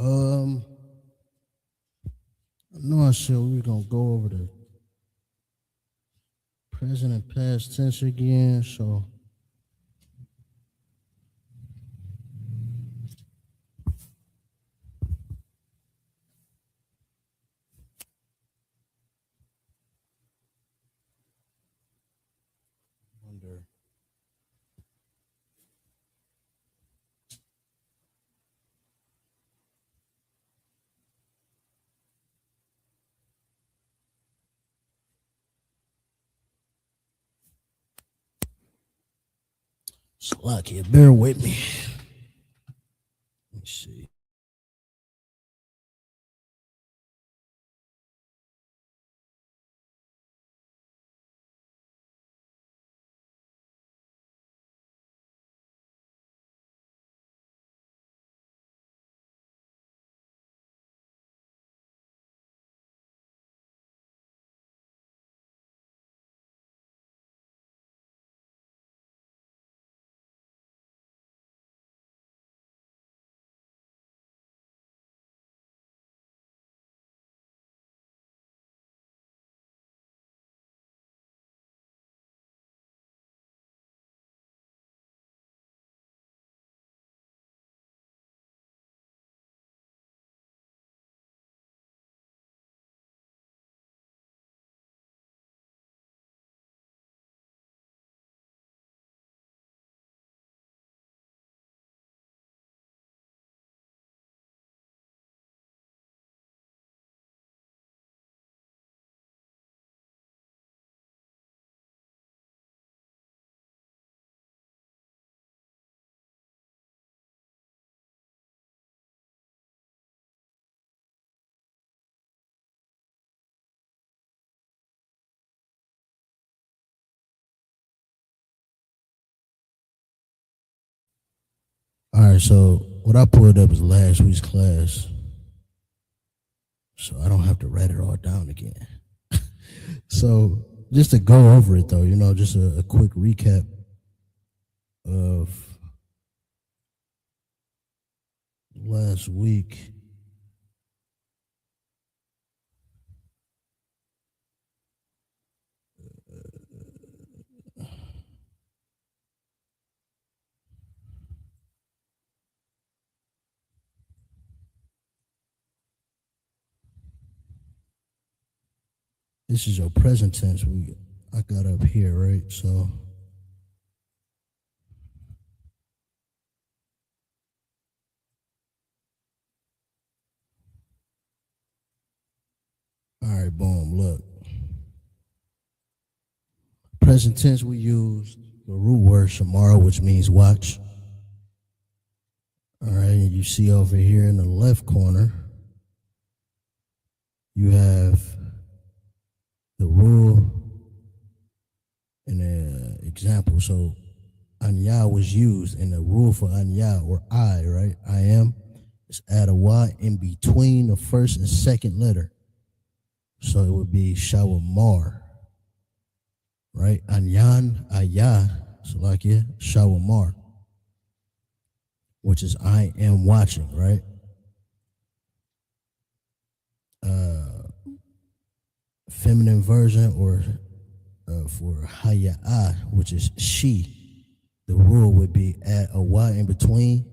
I know I said we were gonna go over the present and past tense again, so wonder. Slovakia, bear with me. Let me see. All right, so what I pulled up is last week's class, so I don't have to write it all down again. So just to go over it though, just a quick recap of last week. This is your present tense I got up here, right? So all right, boom, look. Present tense we use the root word shamara, which means watch. All right, and you see over here in the left corner, you have the rule and an example. So anya was used, and the rule for anya, or I, right? I am, is add a y in between the first and second letter. So it would be shawamar, right? Anyan, ayah, Salakia, shawamar, which is I am watching, right? Feminine version, or for haya'ah, which is she, the rule would be add a y in between,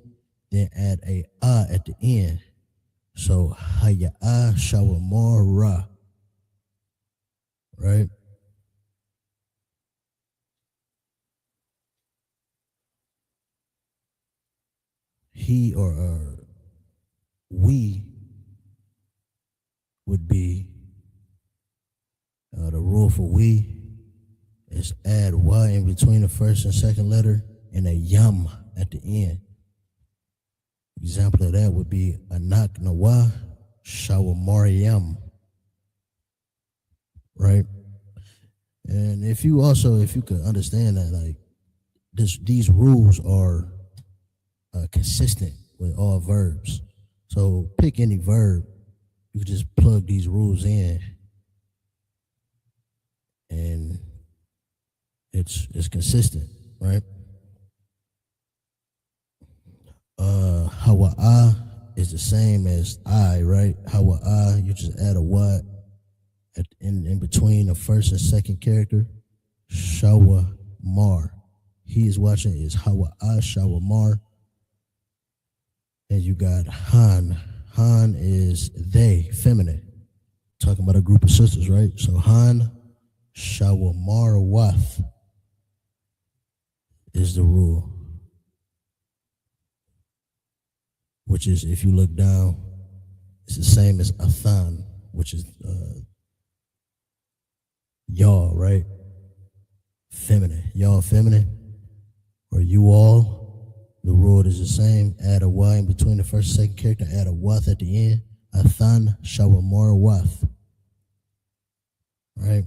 then add a at the end. So haya'ah shawamara, right? He or we would be the rule for we is add y in between the first and second letter and a yam at the end. Example of that would be anak nawa shawamariam, right? And if you could understand that, like these rules are consistent with all verbs. So pick any verb, you just plug these rules in, and it's consistent, right? Hawa'a is the same as I, right? Hawa I, you just add a what in between the first and second character. Shawa Mar. He is watching is Hawa I, Shawa Mar. And you got Han. Han is they, feminine. Talking about a group of sisters, right? So Han, Shawa Mar Wath is the rule. Which is, if you look down, it's the same as Athan, which is y'all, right? Feminine. Y'all feminine. Or you all. The rule is the same. Add a Y in between the first and second character. Add a Wath at the end. Athan Shawamar Wath. Right?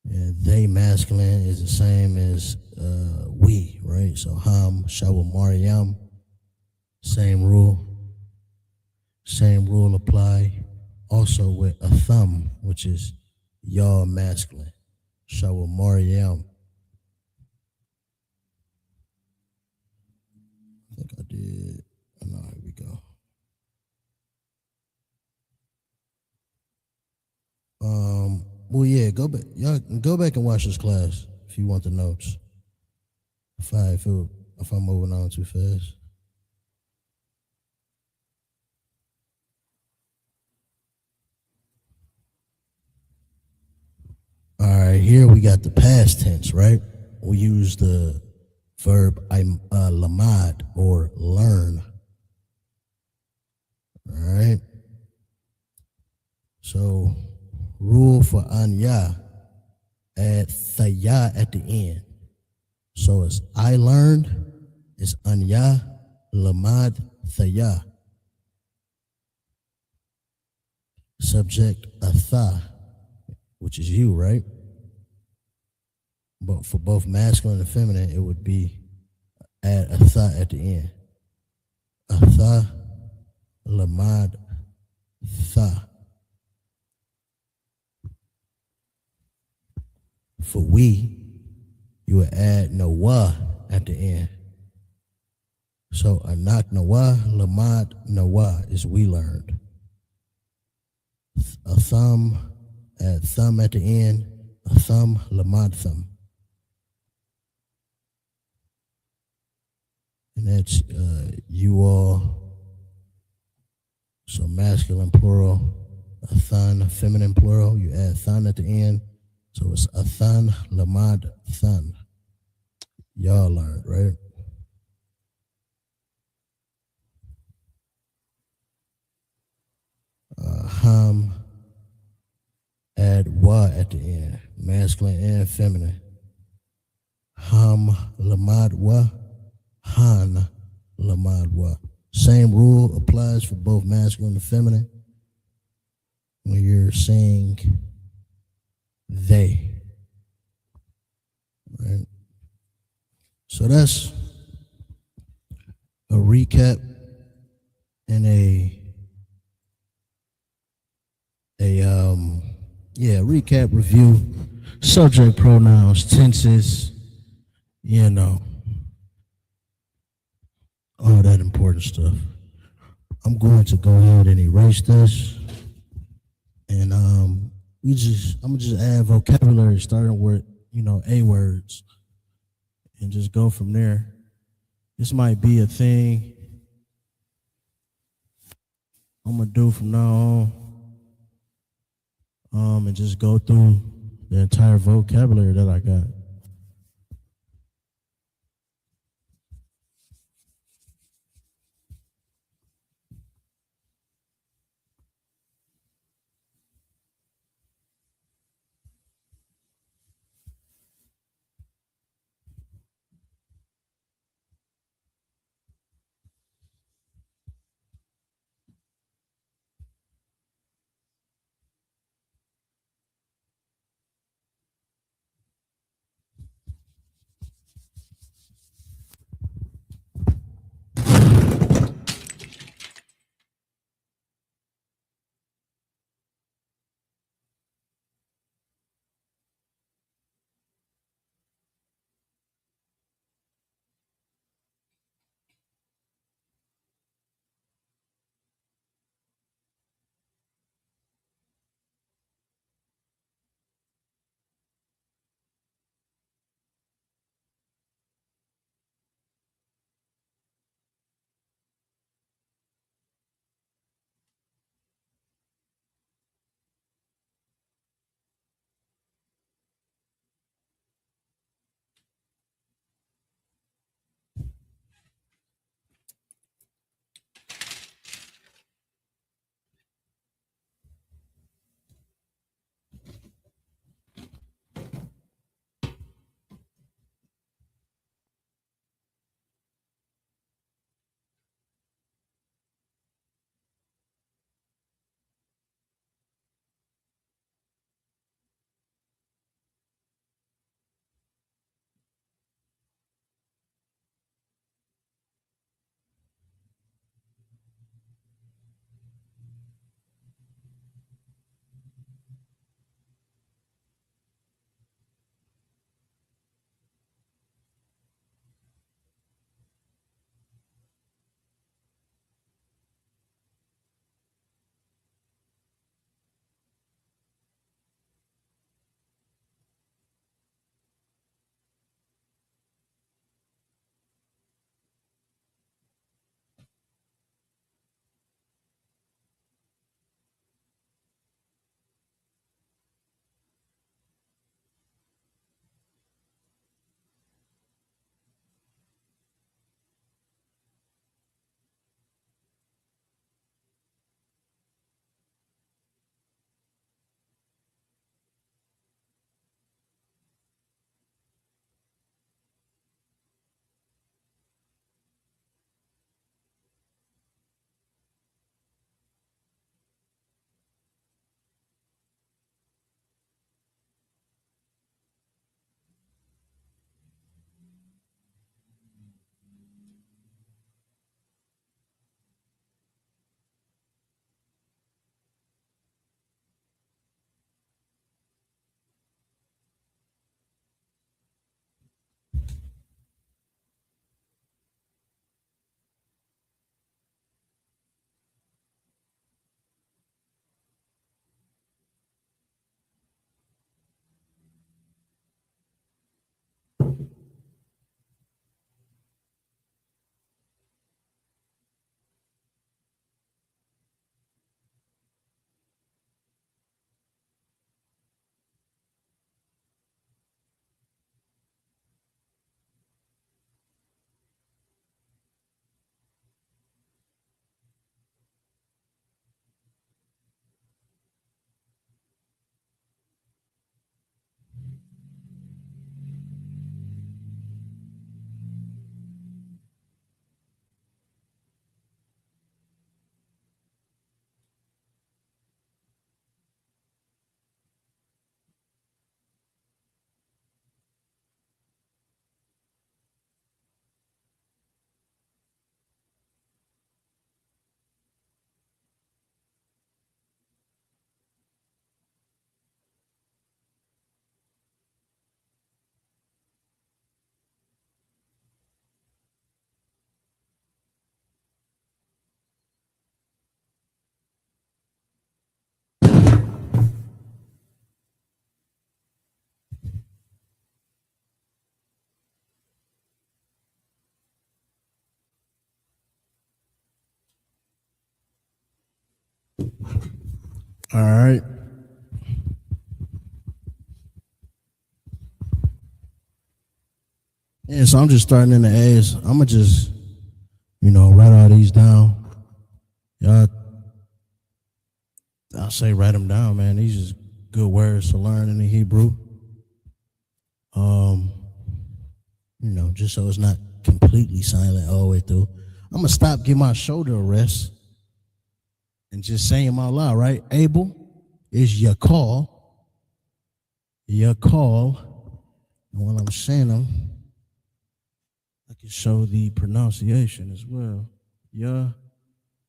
And they masculine is the same as we, right? So Ham Shawamar Yam. Same rule. Same rule apply also with a thumb, which is y'all masculine. Shawa Mariam. I think I did. Oh, no, here we go. Well, yeah, go back. Y'all go back and watch this class if you want the notes. If I'm moving on too fast. All right, here we got the past tense, right? We use the verb lamad or learn. All right. So, rule for anya, add thaya at the end. So it's I learned, it's anya, lamad, thaya. Subject atha, which is you, right? But for both masculine and feminine, it would be add atha at the end. Atha, lamad, tha. For we, you would add nawa at the end. So anak nawa, lamad nawa is we learned. A thumb, add thumb at the end. A thumb, lamad thumb. And that's you all. So masculine plural, a thun, feminine plural. You add thun at the end. So it's a thun, lamad, thun. Y'all learned, right? Ham, add wa at the end, masculine and feminine. Ham, lamad wa, han, lamad wa. Same rule applies for both masculine and feminine. When you're saying they, right? So that's a recap and a recap review, subject pronouns, tenses, all that important stuff. I'm going to go ahead and erase this, and I'm gonna just add vocabulary starting with A words, and just go from there. This might be a thing I'm gonna do from now on, and just go through the entire vocabulary that I got. All right. Yeah, so I'm just starting in the A's. I'm gonna just, write all these down. Y'all, I'll say write them down, man. These is good words to learn in the Hebrew. Just so it's not completely silent all the way through. I'm gonna stop, give my shoulder a rest, and just say them out loud, right? Abel is your call. Your call. And while I'm saying them, I can show the pronunciation as well. Your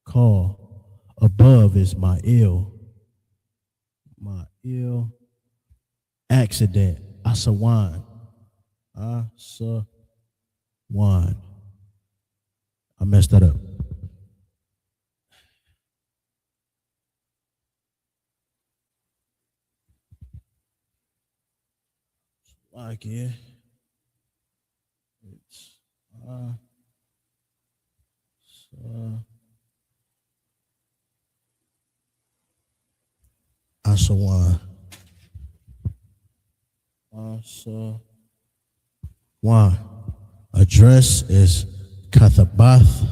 call. Above is my ill. My ill accident. Asawan. Asawan. I messed that up. Like, yeah. It's Asawan. Asawan. Address is Kathabath.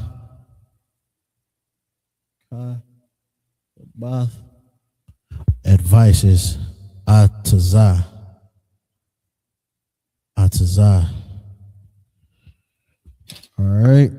Kathabath. Advice is Atazah. Atazah. All right.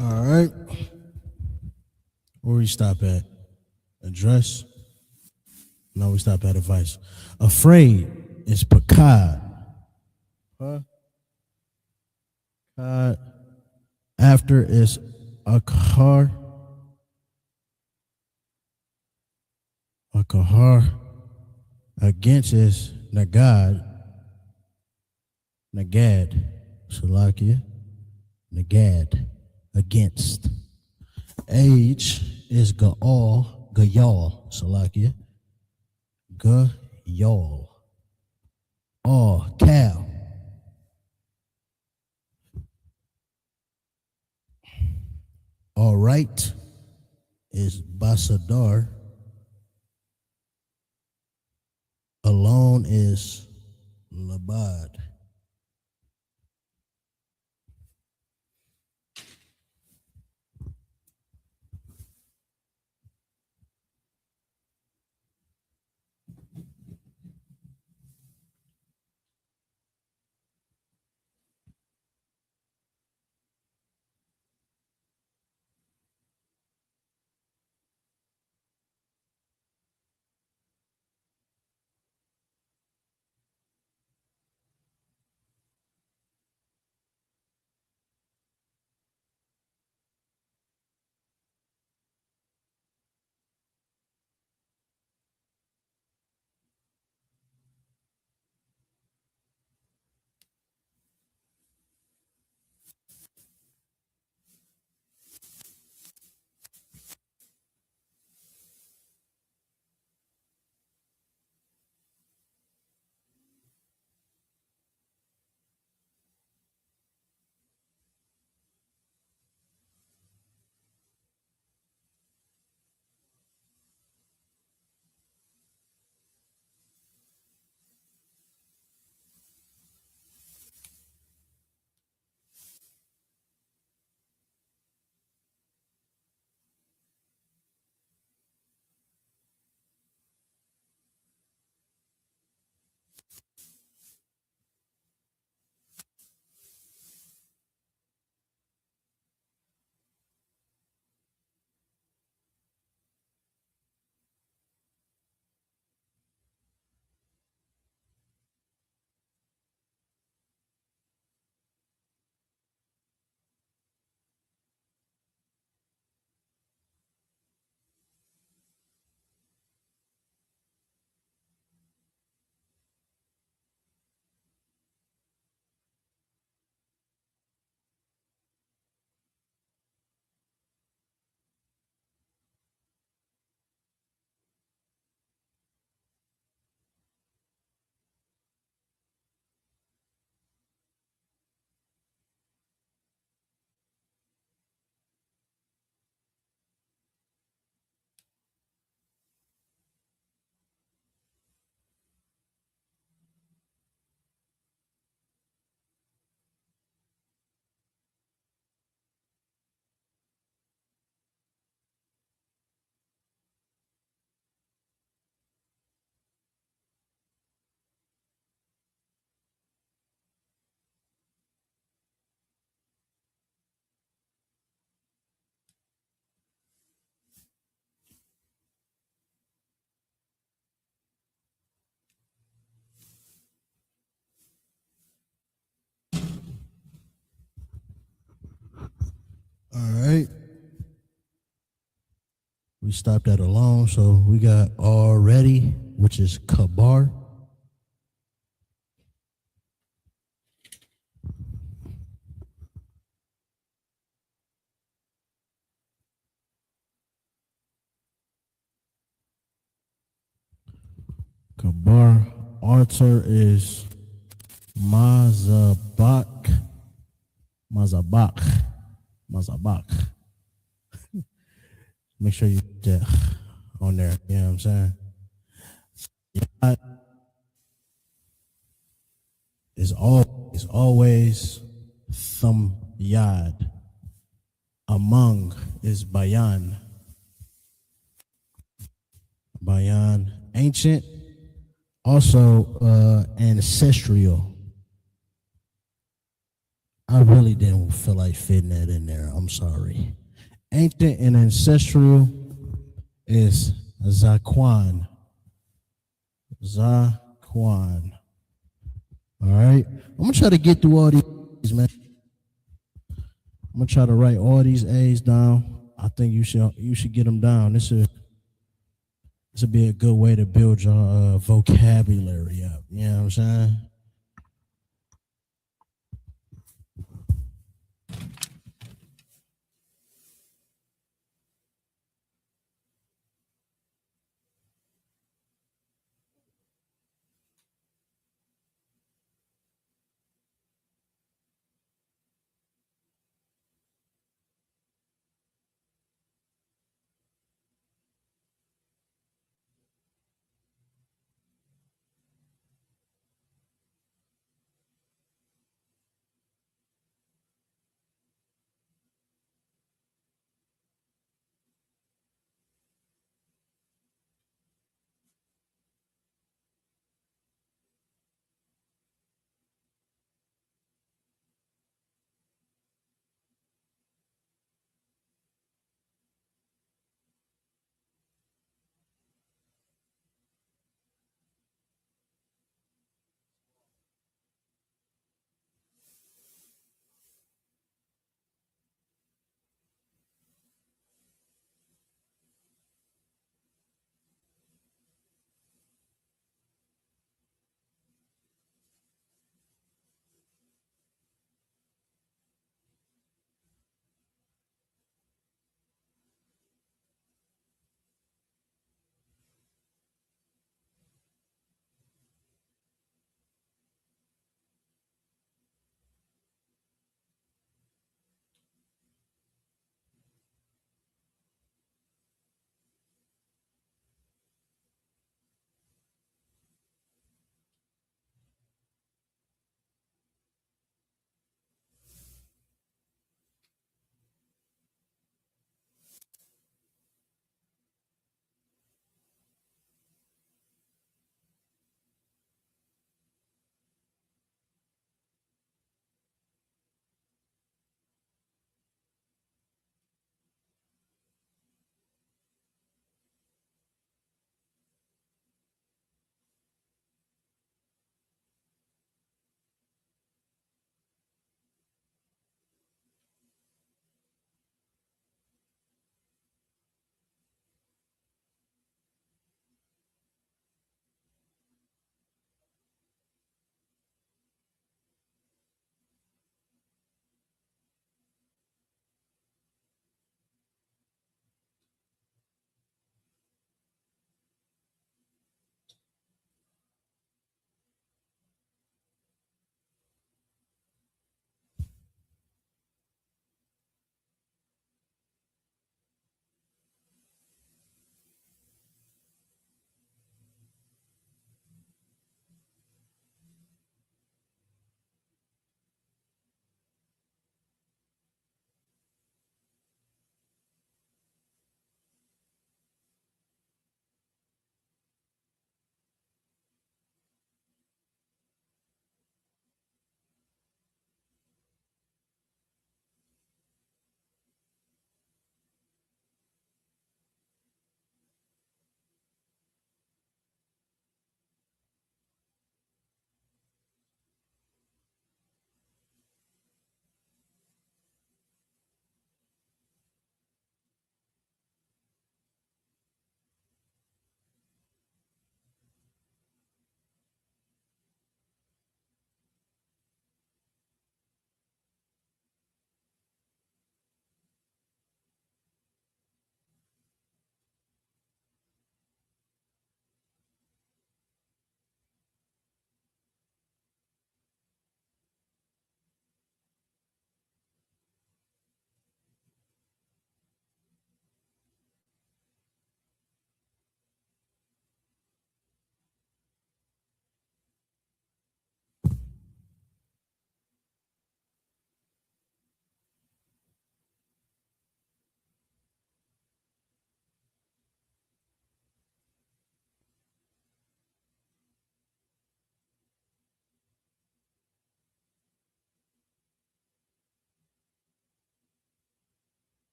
All right. Where we stop at? Address? No, we stop at advice. Afraid is pakad. Huh? After is akhar. Akahar. Against is nagad. Nagad. Salakia. Nagad. Against. Age is Gaal. Gayal. Salakia. Gayal. Cow. All right is Basadar. Alone is Labad. All right. We stopped at alone, so we got already, which is Kabar. Kabar. Arthur is Mazabak. Make sure you get that on there. You know what I'm saying? Yad is always thumb yad. Among is bayan. Bayan. Ancient. Also ancestral. I really didn't feel like fitting that in there. I'm sorry. Ancient and ancestral is Zaquan. Zaquan. All right. I'm gonna try to get through all these, man. I'm gonna try to write all these A's down. I think you should get them down. This would be a good way to build your vocabulary up. You know what I'm saying?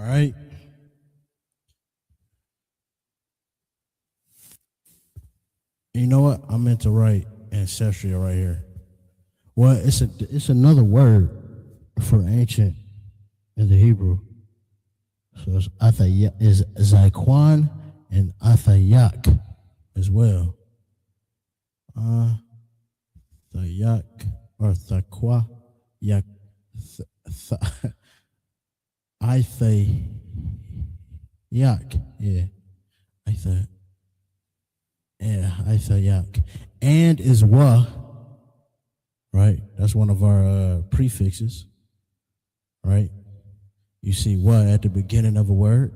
right. You know what? I meant to write ancestral right here. Well, it's another word for ancient in the Hebrew. So it's is Zaquan and Athayak as well. Thayak or Thaqua, Yak, Ithayak, yeah, Ithayak, yeah, Ithayak, and is Wa, right? That's one of our prefixes, right? You see Wa at the beginning of a word,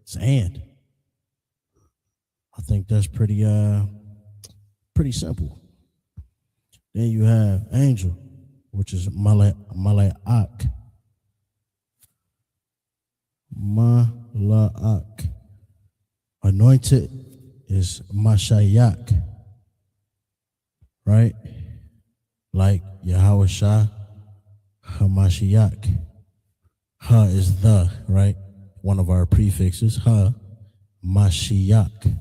it's and. I think that's pretty simple. Then you have angel, which is Malak. Malak. Anointed is Mashayak, right? Like Yahweh Shah, Hamashiach. Ha is the, right? One of our prefixes, Ha, Mashiach.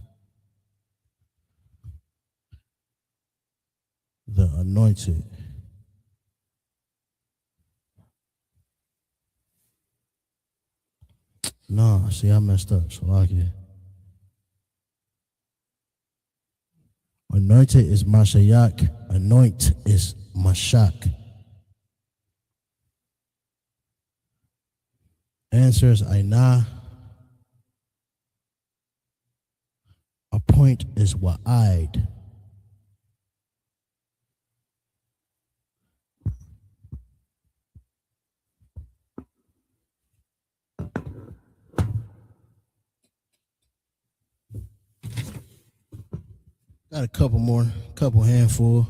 The anointed. No, see, I messed up. So I can. Anointed is Mashayak. Anoint is Mashak. Answer is Aina. Appoint is Wa'id. Got a couple more, couple handful.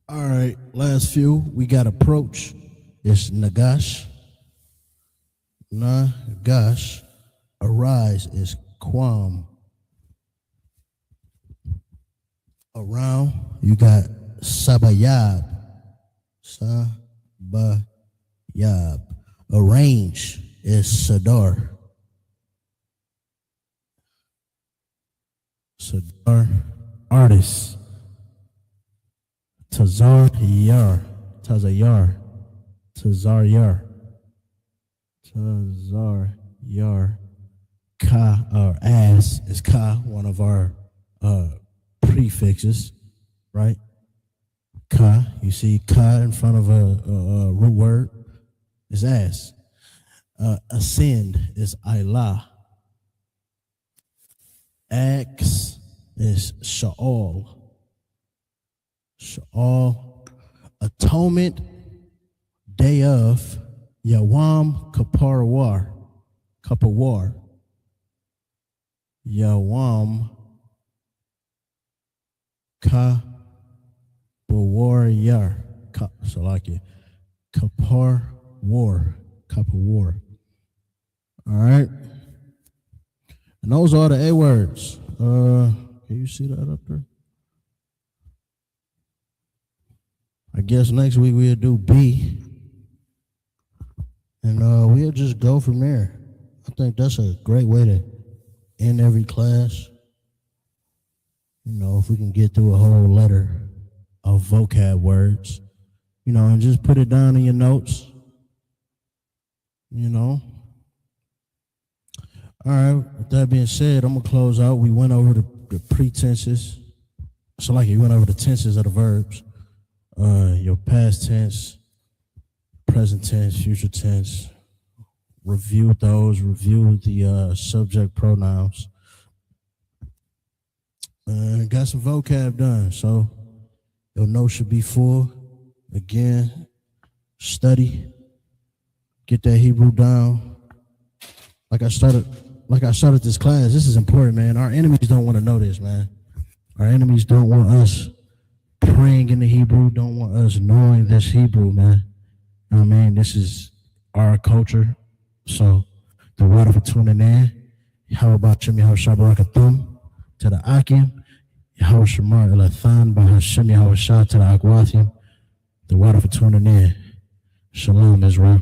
All right, last few. We got approach. It's Nagash. Nagash. Arise is Quam. Around, you got Sabayab. Sabayab. Arrange is Sadar. Sadar. Artist. Tazar-yar. Tazar-yar. Tazar-yar. Tazar-yar. Ka, or as, is ka, one of our prefixes, right? Ka, you see ka in front of a root word, is as. Ascend is Ilah. Ax is Sha'al. Sha'al. Atonement, day of, Yawam Kaparwar. Kapawar. Yawam Kapawaryar. So like it. Kapar War. Kapawar. All right. And those are the A words. Can you see that up there? I guess next week we'll do B. And we'll just go from there. I think that's a great way to end every class. You know, if we can get through a whole letter of vocab words, you know, and just put it down in your notes. You know. All right, with that being said, I'm going to close out. We went over the pretenses. So like you went over the tenses of the verbs. Your past tense, present tense, future tense. Reviewed those, reviewed the subject pronouns. Got some vocab done, so your notes should be full. Again, study, get that Hebrew down. Like I started this class, this is important, man. Our enemies don't want to know this, man. Our enemies don't want us praying in the Hebrew, don't want us knowing this Hebrew, man. You know what I mean? This is our culture. So, the water for tuning in. How about Shemi Hawashabarakathum to the Akim? Hawashamar Elathan Bahashemi Hawashah to the Agwathim. The water for tuning in. Shalom, Israel.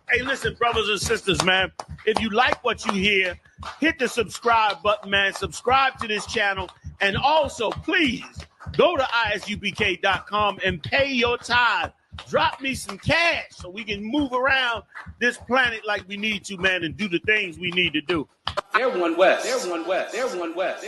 Hey, listen, brothers and sisters, man. If you like what you hear, hit the subscribe button, man. Subscribe to this channel. And also, please, go to isubk.com and pay your tithe. Drop me some cash so we can move around this planet like we need to, man, and do the things we need to do. They're one West. They're one West. They're one West.